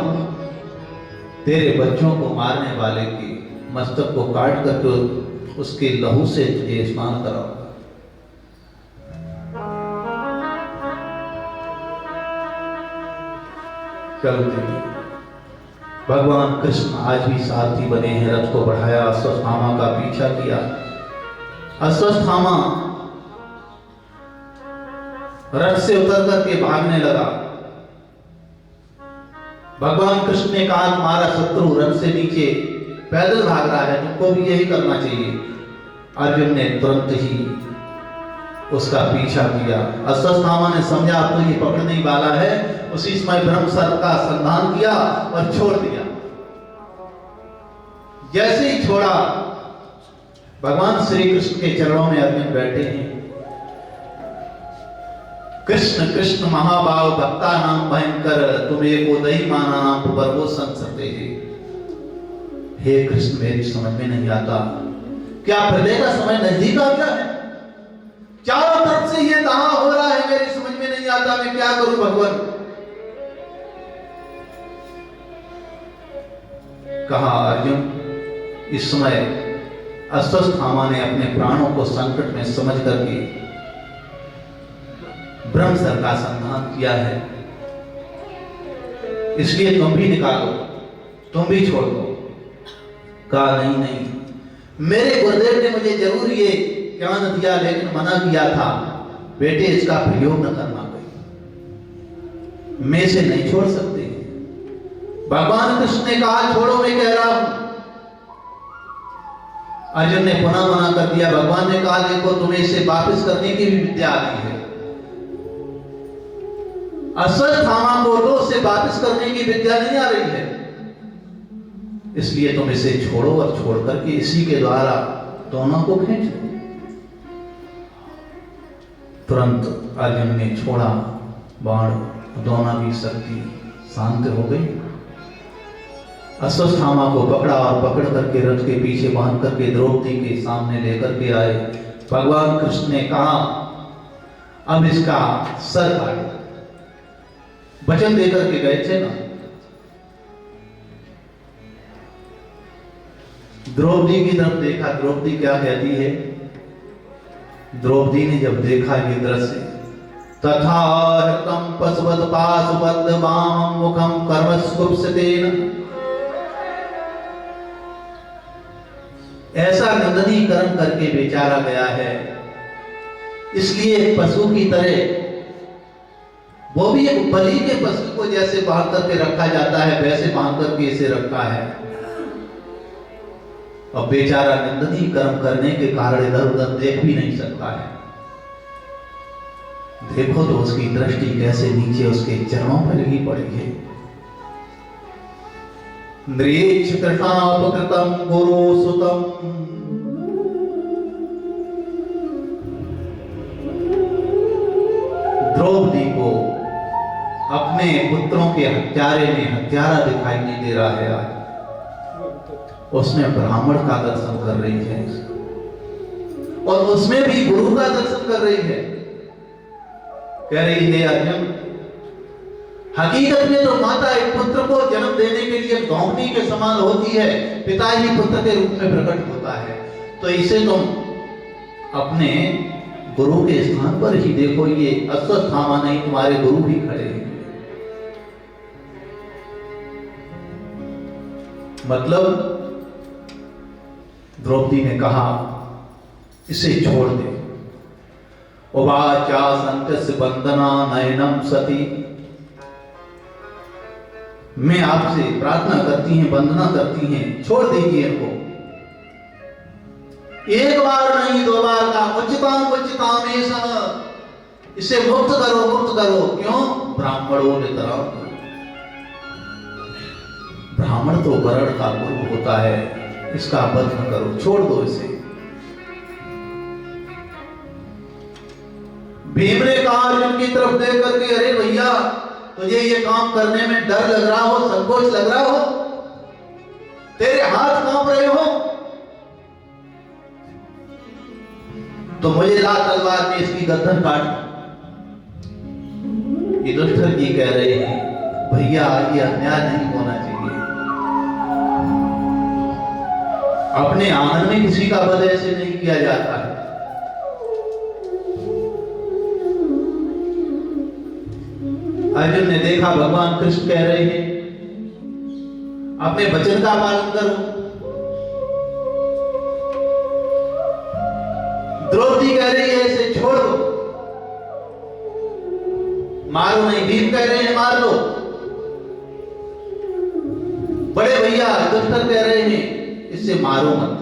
तेरे बच्चों को मारने वाले के मस्तक को काट कर उसके लहू से तुझे स्नान कराऊंगा। चलते भगवान कृष्ण आज भी सारथी बने हैं, रथ को बढ़ाया, अश्वत्थामा का पीछा किया। अश्वत्थामा रथ से उतर करके भागने लगा। भगवान कृष्ण ने कहा तुम्हारा शत्रु रथ से नीचे पैदल भाग रहा है, तुमको भी यही करना चाहिए। अर्जुन ने तुरंत ही उसका पीछा किया। अश्वत्थामा ने समझा अब तो ये पकड़ने ही वाला है, उसी समय ब्रह्म सर्प का संधान किया और छोड़ दिया। जैसे ही छोड़ा, भगवान श्री कृष्ण के चरणों में अर्जुन बैठे हैं। कृष्ण कृष्ण महाभाव भक्ता नाम भयंकर, तुम एको दही माना नाम प्रभो संसते है। हे कृष्ण मेरी समझ में नहीं आता, क्या प्रलय का समय नजदीक आ गया है? चारों तरफ से ये कहां हो रहा है, मेरी समझ में नहीं आता, मैं क्या करूं भगवान? कहा अर्जुन, इस समय अश्वत्थामा ने अपने प्राणों को संकट में समझ करके ब्रह्मसर का संधान किया है, इसलिए तुम भी निकालो, तुम भी छोड़ दो। कहा नहीं नहीं, मेरे गुरुदेव ने मुझे जरूर ये ज्ञान दिया, लेकिन मना किया था बेटे इसका प्रयोग न करना, मैं इसे नहीं छोड़ सकते। भगवान कृष्ण ने कहा छोड़ो, मैं कह रहा हूं। अर्जुन ने पुनः मना कर दिया। भगवान ने कहा देखो तुम्हें इसे वापस करने की भी विद्या आती है, अश्वत्थामा को तो उसे वापस करने की विद्या नहीं आ रही है, इसलिए तुम इसे छोड़ो और छोड़ करके इसी के द्वारा दोनों को खींच लो। तुरंत अर्जुन ने छोड़ा बाण, दोनों की शक्ति शांत हो गई। अश्वत्थामा को पकड़ा और पकड़ करके रथ के पीछे बांध करके द्रौपदी के सामने लेकर के आए। भगवान कृष्ण ने कहा अब इसका सर काटो, वचन देकर के गए थे ना। द्रौपदी की तरफ देखा, द्रौपदी क्या कहती है? द्रौपदी ने जब देखा ये दृश्य, तथा हृतम पशुवत पाशुबद्ध वामं मुखं कर्मस्कुप्सतेन, ऐसा निंदनीय कर्म करके बेचारा गया है, इसलिए पशु की तरह, वो भी एक बलि के पशु को जैसे बांध करके रखा जाता है वैसे बांध करके इसे रखा है। और बेचारा निंदनीय कर्म करने के कारण इधर उधर देख भी नहीं सकता है। देखो तो उसकी दृष्टि कैसे नीचे उसके चरणों पर लगी पड़ी है। नृच्छ कृष्णापकृतम गुरु सुतम, द्रौपदी को अपने पुत्रों के हत्यारे में हत्यारा दिखाई नहीं दे रहा है। आज उसमें ब्राह्मण का दर्शन कर रही है और उसमें भी गुरु का दर्शन कर रही है। कह रही है अर्जुन, हकीकत में तो माता एक पुत्र को जन्म देने के लिए गौनी के समान होती है, पिता ही पुत्र के रूप में प्रकट होता है। तो इसे तुम अपने गुरु के स्थान पर ही देखो, ये अश्वत्थामा नहीं तुम्हारे गुरु भी खड़े हैं। मतलब द्रौपदी ने कहा इसे छोड़ दे। उवाचा संतस्य बंदना नयनम सती, मैं आपसे प्रार्थना करती हैं, वंदना करती हैं, छोड़ दीजिए इनको। एक बार नहीं दो बार का, उच्चताम इसे मुक्त करो, मुक्त करो। क्यों? ब्राह्मणों ने तरह, ब्राह्मण तो वर्ण का गुरु होता है, इसका वध न करो, छोड़ दो इसे। भीम ने कहा अर्जुन की तरफ देख करके, अरे भैया तुझे ये काम करने में डर लग रहा हो, संकोच लग रहा हो, तेरे हाथ कांप रहे हो तो मुझे ला तलवार में इसकी गर्दन काट। युधिष्ठिर जी कह रहे हैं भैया ये अन्याय नहीं होना चाहिए। अपने आंगन में किसी का वध ऐसे नहीं किया जाता है। अर्जुन ने देखा भगवान कृष्ण कह रहे हैं अपने वचन का पालन करो। द्रौपदी कह रही है इसे छोड़ दो, मारो नहीं। भीम कह रहे हैं मार दो। बड़े भैया युधिष्ठिर कह रहे हैं इसे मारो मत,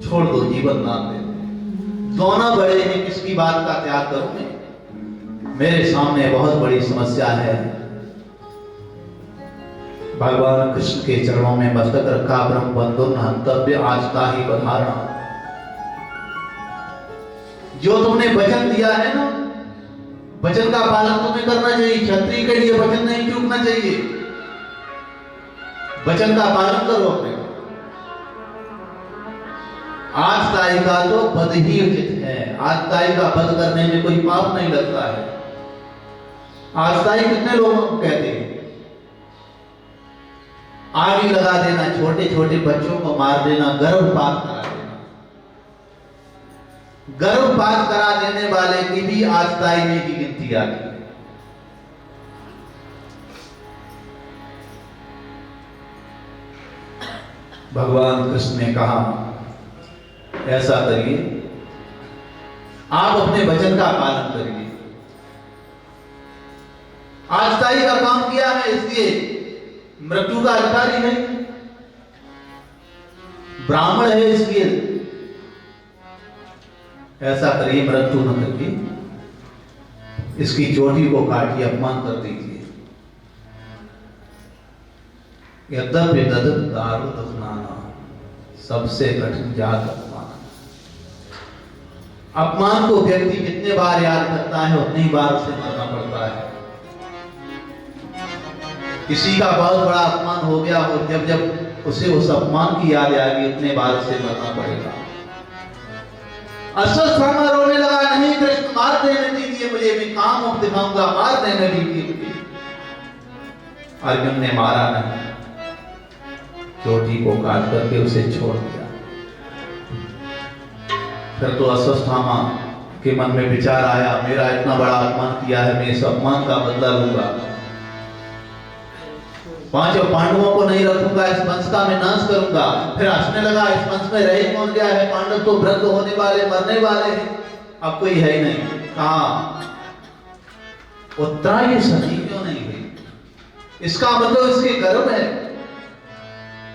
छोड़ दो, जीवन दान दे। दोनों बड़े हैं, किसकी बात का त्याग करूं मैं? मेरे सामने बहुत बड़ी समस्या है। भगवान कृष्ण के चरणों में मस्तक रखा, ब्रह्म बंधुन हंतव्य आस्था ही बधारा। जो तुमने वचन दिया है ना, वचन का पालन तुम्हें करना चाहिए। क्षत्रिय के लिए वचन नहीं चूकना चाहिए। वचन का पालन करो अपने। आजताई का तो वध ही उचित है। आजताई का वध करने में कोई पाप नहीं लगता है। आजताई कितने लोगों को कहते हैं? आग ही लगा देना, छोटे छोटे बच्चों को मार देना, गर्भपात करा देना। गर्भपात करा देने वाले की भी आजताई में ही गिनती आती है। भगवान कृष्ण ने कहा ऐसा करिए, आप अपने वचन का पालन करिए। आजताई का काम किया है, इसलिए मृत्यु का अधिकारी है। ब्राह्मण है, इसलिए ऐसा करिए, मृत्यु न करिए, इसकी चोटी को काटिए, अपमान कर दीजिए। यद्यपि ददत दारु दफनाना, सबसे कठिन जात अपमान। अपमान को व्यक्ति जितने बार याद करता है उतनी बार उसे मरना पड़ता है। किसी का बहुत बड़ा अपमान हो गया और जब जब उसे उस अपमान की याद आएगी उतने बार उसे मरना पड़ेगा। अश्वत्थामा रोने लगा, नहीं कृष्ण मार देने दीजिए मुझे, मैं काम अब दिखाऊंगा, मार देने दीजिए मुझे। अर्जुन ने मारा नहीं, चोटी को काट करके उसे छोड़ दिया। फिर तो अश्वत्थामा के मन में विचार आया, मेरा इतना बड़ा अपमान किया है, मैं इस अपमान का बदला लूंगा। पांचों पांडवों को नहीं रखूंगा, इस वंश का मैं नाश करूंगा। फिर हंसने लगा, इस वंश में रह कौन गया है? पांडव तो वृद्ध होने वाले, मरने वाले हैं, अब कोई है ही नहीं। कहा उत्तरा ये सती क्यों नहीं हुई? इसका मतलब इसके गर्भ है।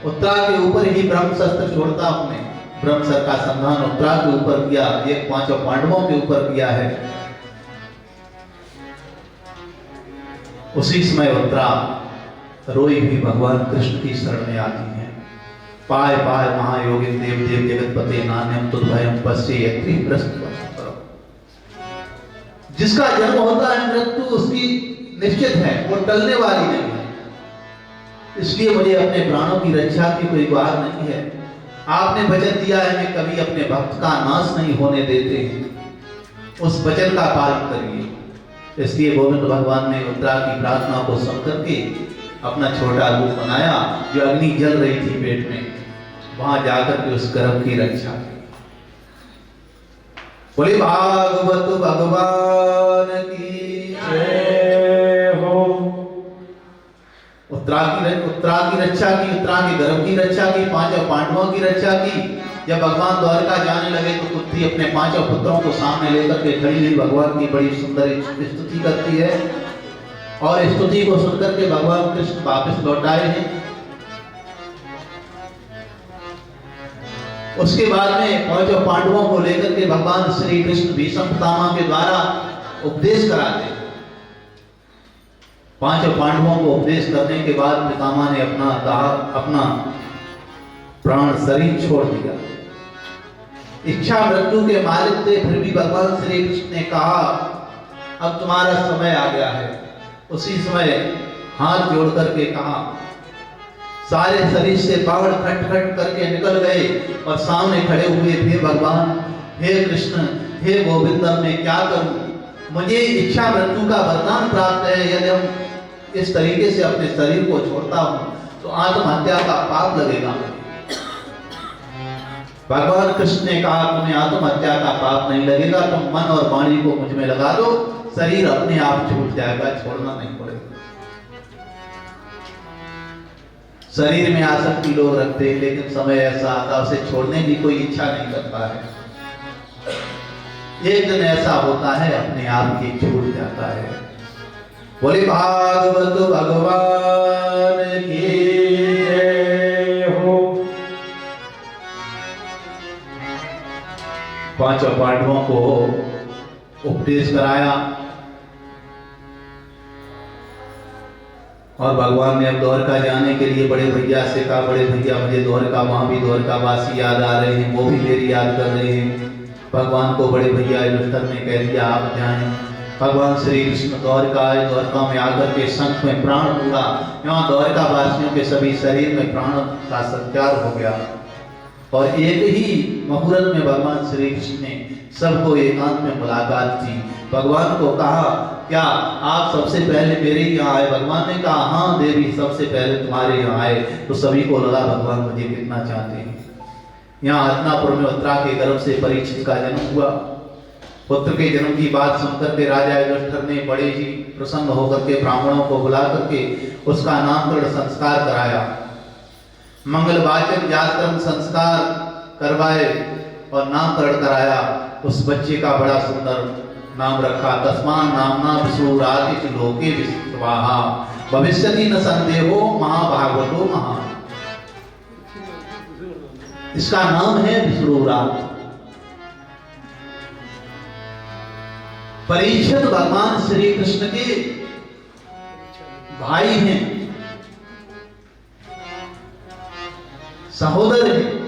उत्तरा के ऊपर ही ब्रह्मशस्त्र छोड़ता हमने। ब्रह्मशस्त्र का संधान उत्तरा के ऊपर किया, एक पांचों पांडवों के ऊपर किया है। उसी समय उत्तरा रोई हुई भगवान कृष्ण की शरण में आती है। पाय पाय महायोगी देव देव जगतपते नान्यम तुद्भयम पश्ये यत्रि प्रस्तुत। जिसका जन्म होता है मृत्यु उसकी निश्चित है, वो टलने वाली नहीं है। इसलिए मुझे अपने प्राणों की रक्षा की कोई बात नहीं है। आपने वचन दिया है कि कभी अपने भक्त का नाश नहीं होने देते, उस वचन का पालन करिए। इसलिए गोविंद भगवान ने उत्तरा की प्रार्थना को सुन करके अपना छोटा रूप बनाया, जो अग्नि जल रही थी पेट में, वहां जाकर के उस गर्भ की रक्षा की। बोले भागवत भगवान की जय हो। उत्तरा की रक्षा की, उत्तरा के गर्भ की रक्षा की, पांचों पांडवों की रक्षा की। जब भगवान द्वारका जाने लगे तो कुंती अपने पांचों पुत्रों को सामने लेकर के खड़ी हुई भगवान की बड़ी सुंदर स्तुति करती है। और स्तुति को सुनकर के भगवान कृष्ण वापस लौट आए हैं। उसके बाद में पांचों पांडवों को लेकर के भगवान श्री कृष्ण भीष्म पितामह के द्वारा उपदेश कराते हैं। पांचों पांडवों को उपदेश करने के बाद पितामह ने अपना प्राण शरीर छोड़ दिया। इच्छा मृत्यु के मालिक थे, फिर भी भगवान श्री कृष्ण ने कहा अब तुम्हारा समय आ गया है। उसी समय हाथ जोड़ करके कहा सारे शरीर से बावड़ खट खट करके निकल गए और सामने खड़े हुए थे भगवान। हे कृष्ण, हे गोविंद, मैं क्या करूं? मुझे इच्छा मृत्यु का वरदान प्राप्त है। यदि हम इस तरीके से अपने शरीर को छोड़ता हूं तो आत्महत्या का पाप लगेगा। भगवान कृष्ण ने कहा, तुम्हें आत्महत्या का पाप नहीं लगेगा, तुम मन और वाणी को मुझ में लगा दो, शरीर अपने आप छूट जाएगा, छोड़ना नहीं पड़ेगा। शरीर में आसक्ति लोग रखते हैं, लेकिन समय ऐसा आता है उसे छोड़ने की कोई इच्छा नहीं करता है। एक दिन ऐसा होता है, अपने आप ही छूट जाता है। बोले भागवत भगवान की जय हो। पांचों पांडवों को उपदेश कराया और भगवान ने अब द्वारका जाने के लिए बड़े भैया से कहा, बड़े भैया मुझे द्वारका, वहां भी द्वारका वासी याद आ रहे हैं, वो भी मेरी याद कर रहे हैं। भगवान को बड़े भैया युधिष्ठिर ने कह दिया, आप जाएं। भगवान श्री कृष्ण द्वारका आए। द्वारका में आकर के शंख में प्राण हुआ। यहाँ द्वारका वासियों के सभी शरीर में प्राण का संचार हो गया और एक ही मुहूर्त में भगवान श्री कृष्ण ने सबको एकांत में मुलाकात की। भगवान को कहा, क्या आप सबसे पहले मेरे यहाँ आए? भगवान ने कहा, हाँ देवी, सबसे पहले तुम्हारे यहाँ आए। तो सभी को लगा भगवान मुझे कितना चाहते हैं। यहाँ हस्तिनापुर में उत्तरा के गर्भ से परीक्षित का जन्म हुआ। पुत्र के जन्म की बात सुनकर के राजा युधिष्ठिर ने बड़े ही प्रसन्न होकर के ब्राह्मणों को बुला करके उसका नामकरण संस्कार कराया। मंगलवाचक जातकर्म संस्कार करवाए और नामकरण कराया। उस बच्चे का बड़ा सुंदर नाम रखा, तस्मान नामना विष्णुरादिति लोके विश्वाहा भविष्यति न संदेहो महाभागवतो महा। इसका नाम है विष्णुराज। परीक्षित भगवान श्री कृष्ण के भाई हैं, सहोदर हैं।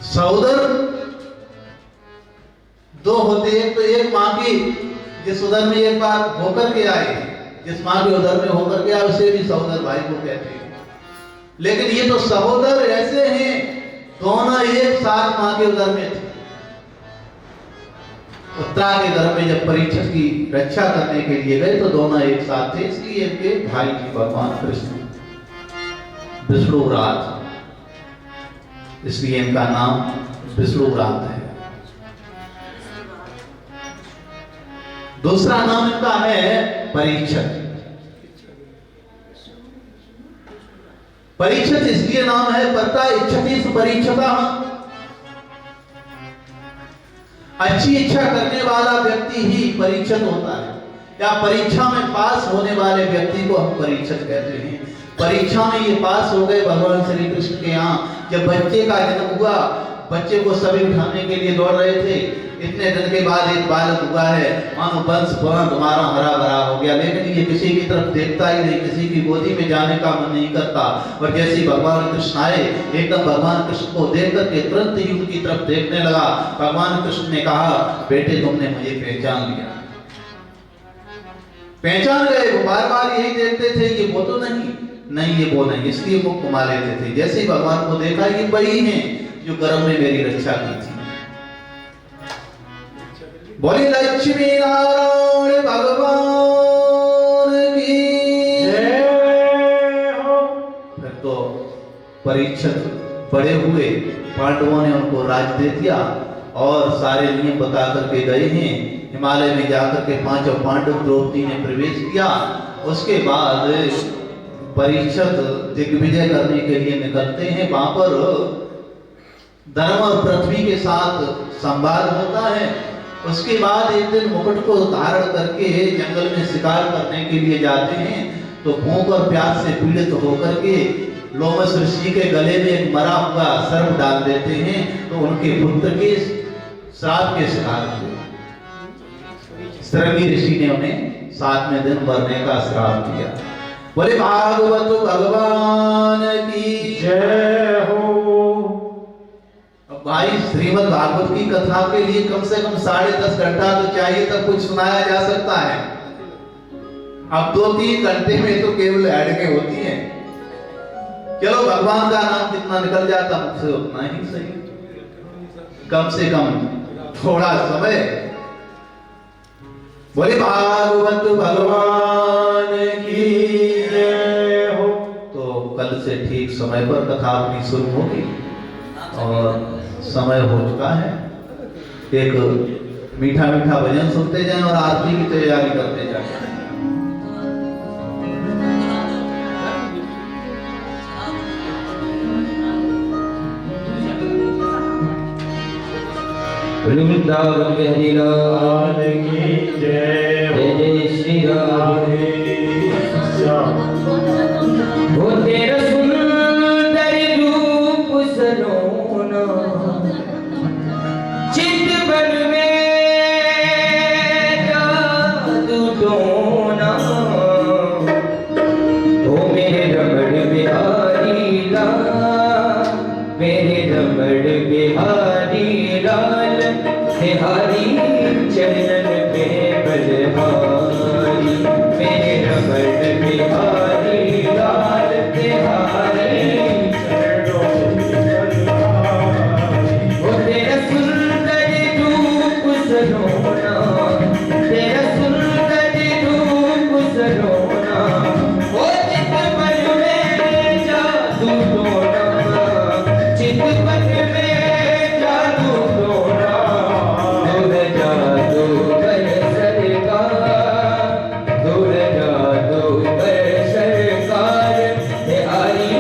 सहोदर दो होते हैं, तो एक मां की जिस उदर में एक बार होकर के आए, जिस मां के उदर में होकर के आए उसे भी सहोदर भाई को कहते हैं। लेकिन ये तो सहोदर ऐसे हैं, दोनों एक साथ मां के उदर में थे। उत्तरा के घर में जब परीक्षित की रक्षा करने के लिए गए तो दोनों एक साथ थे, इसलिए इनके भाई जी भगवान कृष्ण विष्णुराज, इसलिए इनका नाम विष्णुराज है। दूसरा नाम इनका है परीक्षित। परीक्षित इसलिए नाम है, पता इच्छति परीक्षता, अच्छी इच्छा करने वाला व्यक्ति ही परीक्षित होता है, या परीक्षा में पास होने वाले व्यक्ति को हम परीक्षित कहते हैं। परीक्षा में ये पास हो गए भगवान श्री कृष्ण के यहाँ। जब बच्चे का जन्म हुआ, बच्चे को सभी उठाने के लिए दौड़ रहे थे। इतने दिन के बाद एक बालक हुआ है, मानो वंश तुम्हारा हरा भरा हो गया, लेकिन ये किसी की तरफ देखता ही नहीं, किसी की गोदी में जाने का मन नहीं करता। और जैसे ही भगवान कृष्ण आए, एकदम भगवान कृष्ण को देख करके तुरंत ही उनकी तरफ देखने लगा। भगवान कृष्ण ने कहा, बेटे तुमने मुझे पहचान लिया। पहचान गए। वो बार बार यही देखते थे कि वो तो नहीं ये वो नहीं, इसलिए मुख घुमा लेते थे। जैसे ही भगवान को देखा, ये वही हैं जो गर्भ में मेरी रक्षा की थी। बोले लक्ष्मी नारायण भगवान की जय हो। फिर तो परीक्षित बड़े हुए, पांडवों ने उनको राज दे दिया और सारे नियम बता करके गए हैं। हिमालय में जाकर के पांचों पांडव द्रौपदी ने प्रवेश किया। उसके बाद परीक्षित दिग्विजय करने के लिए निकलते हैं। वहां पर धर्म और पृथ्वी के साथ संवाद होता है। उसके बाद एक दिन मुकुट को धारण करके जंगल में शिकार करने के लिए जाते हैं, तो भूख और प्यास से पीड़ित होकर के लोमस ऋषि के गले में एक मरा हुआ सर्प डाल देते हैं, तो उनके पुत्र के श्राप के शिकार हुए। शृंगी ऋषि ने उन्हें 7वें दिन मरने का श्राप दिया। बोले भागवत भगवान की जय हो। अब भाई, श्रीमद् भागवत की कथा के लिए कम से कम 10.5 घंटा तो चाहिए, तब कुछ सुनाया जा सकता है। अब 2-3 घंटे में तो केवल अड़के होती हैं। चलो भगवान का नाम जितना निकल जाता मुझसे उतना ही सही, कम से कम थोड़ा समय। बोले भागवत भगवान की जय हो। तो कल से ठीक समय पर कथा अपनी शुरू होगी और समय हो चुका है। एक मीठा मीठा भजन सुनते जाएं और आरती की तैयारी करते जाएं। वृंदावन बिहारी लाल की जय। जय जय श्री राधे श्याम। वो तेरा सुंदर रूप सलोना चितवन में जादू टोना। ओ मेरे रमण बिहारी लाल, मेरे रमण बिहारी लाल, बिहारी चरण में बलहारी। मेरे रमण बिहारी लाल, बिहारी चरणों में बलहारी। वो तेरा सुंदर रूप सलोना, तेरा सुंदर रूप सलोना। वो चितवन में जादू टोना, चितवन में जादू टोना। दूर जादू कर सरकार, दूर जादू कर सरकार, बिहारी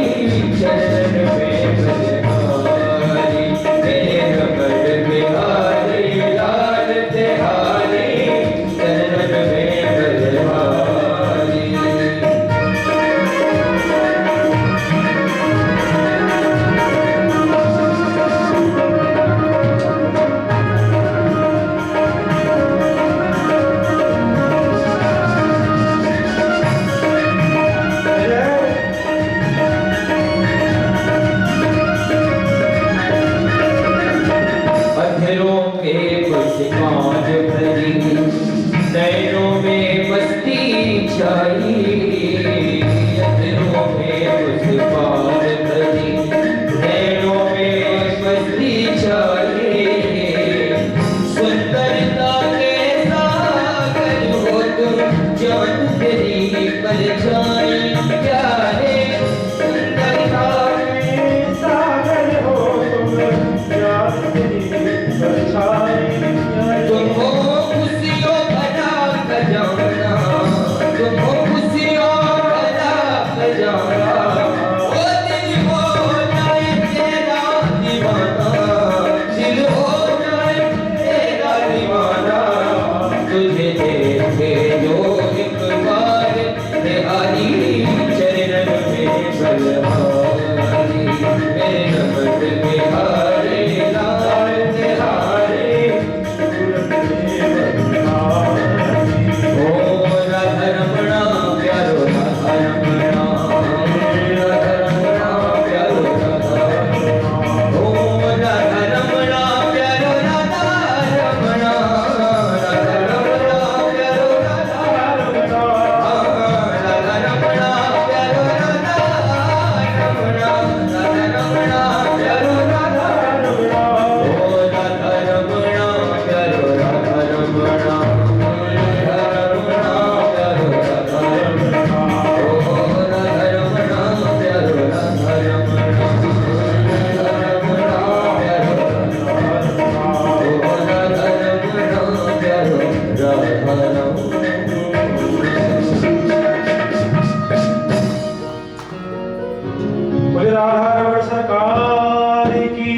चरण में बलहारी। मेरे रमण बिहारी लाल, बिहारी चरण में बलहारी। अधरों पे मुस्कान भरी, नैनों में मस्ती छाई। अधरों में मुस्कान भरी, नैनों में मस्ती छाई। सुंदरता के सागर हो तुम, जान तेरी परछाई। प्यारे सुंदरता के सागर हो तुम, जान तेरी परछाई। तुम हो खुशियों भरा खजाना, तुम हो खुशियों भरा खजाना। ओ दिल हो जाए तेरा दीवाना, दिल हो जाए तेरा दीवाना। तुझे देखे जो एक बार, बिहारी चरण में बलहारी। मेरे रमण बिहारी लाल, बिहारी ओ राधा रमणा प्यारो राधा रमणा, राधा रमणा प्यारो राधा रमणा। ओ राधा रमणा प्यारो राधा रमणा, राधा रमणा प्यारो राधा रमणा। राधा रमणा प्यारो राधा रमणा, राधा रमणा प्यारो राधा रमणा। ओ राधा रमणा प्यारो राधा रमणा, राधा रमणा प्यारो राधा रमणा। ओ राधा रमणा प्यारो राधा रमणा, राधा रमणा प्यारो राधा रमणा। ओ राधा रमणा प्यारो राधा रमणा। बोले राधा रमण सरकार की,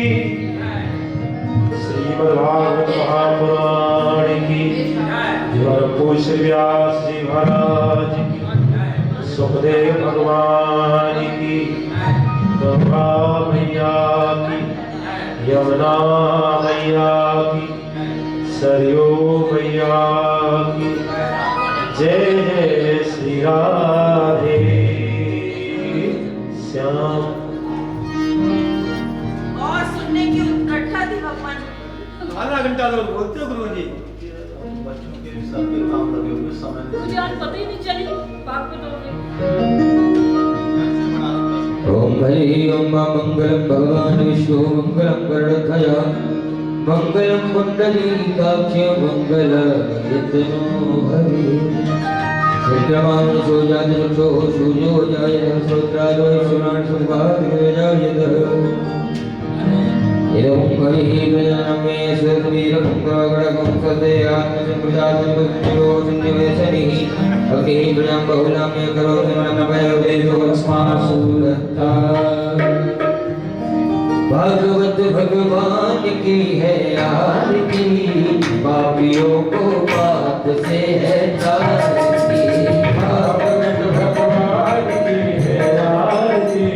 श्रीमद्भागवत महापुराण की। पूछ व्यास जी महाराज की, सुखदेव भगवान की, गंगा मैया की, यमुना मैया की, सरयू मैया की। जय जय श्री राधे श्याम। और सुनने की उत्कंठा थी भगवान। आधा घंटा लोग बोलते हो गुरु जी। बच्चों के सबके काम लगे हुए समय मुझे आज पता ही नहीं चली बात पे तो ओम हरि ओम मंगलम भगवान विष्णु मंगलम गरुड़ध्वज मंगलम कुंडलीकाक्ष मंगलम यतनो हरि विक्रमान् सूर्यादिचक्षो सूर्यो जायते श्रोत्रादो सुरान् संवादिर्जायते इदं हरिः प्रजनमे स्ववीरं गणगणकं सदे आत्मसम्प्रदातुर्भक्तिरो संनिवेशनिः अग्निः प्रजां बहुलां मे करोति नमः अस्मासूरता भगवत भगवान की है आरती पापियों को पाप से है तारती भगवत भगवान की है आरती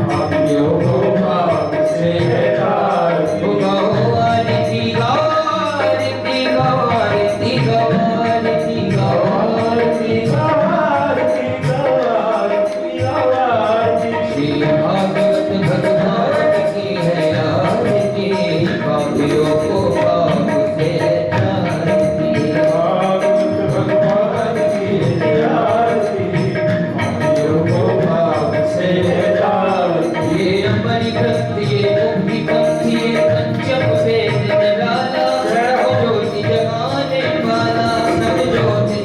पापियों को पाप से है तारती गाओ आरती गाओ आरती गाओ आरती गाओ आरती गाओ आरती गाओ आरती गाओ आरती श्री भागवत भगवान की है आरती पापियों को पाप से तारती भागवत भगवान की है आरती पापियों को पाप से तारती ये हमारी भक्ति ये मुक्ति भक्ति ये पंचम वेद निराला सब ज्योति जगाने वाला सब ज्योति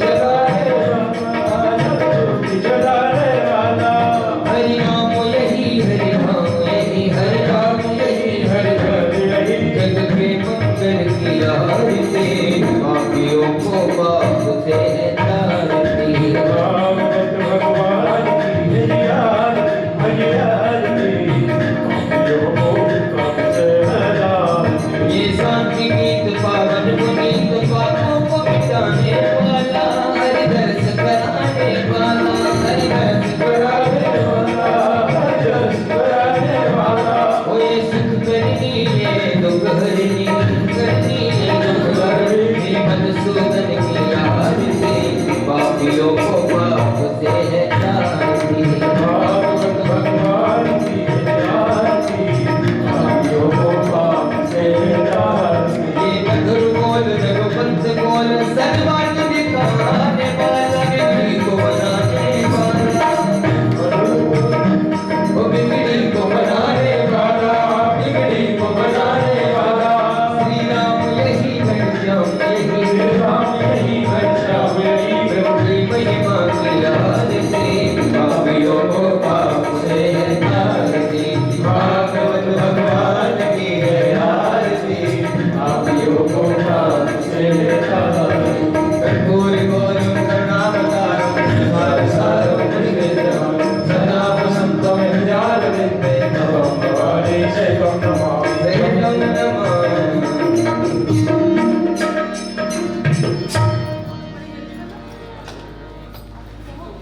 जगाने वाला हरि नाम यही हरि नाम यही हरि नाम यही हरि नाम यही जग के मंगल की आरती पापियों को पाप से तारती भागवत भगवान की है आरती पापियों को पाप से तारती ये शांति गीत पावन पुनीत पापों को मिटाने वाला हरि दर्श कराने वाला हरि दर्श कराने वाला हरि दर्श कराने वाला ओ ये सुख करनी है दुख हरनी करनी है दुख हरनी मधुसूदन की आरती पापियों को पाप से तारती भागवत भगवान की है आरती पापियों को पाप से तारती ये मधुर बोल रघुपंत बोल सद्मार्ग दिखाने वाला बिगड़ी को बनाने वाला ओ बिगड़ी को बनाने वाला बिगड़ी को बनाने वाला श्री राम यही घनश्याम यही श्री राम यही घनश्याम यही प्रभु की महिमा की आरती पापियों को पाप से तारती भागवत भगवान की है आरती पापियों को पाप से तारती कर्पूर गौरम करुणावतारम संसारसारम मुनिवेदनम सदा वसन्तं विद्यारविन्दे तवं भवानी शैवं नमामि शैवं नमामि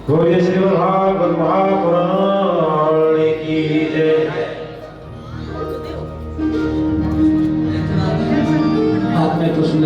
बोलिए श्री भागवत महापुराण की जय। आपने तो सुने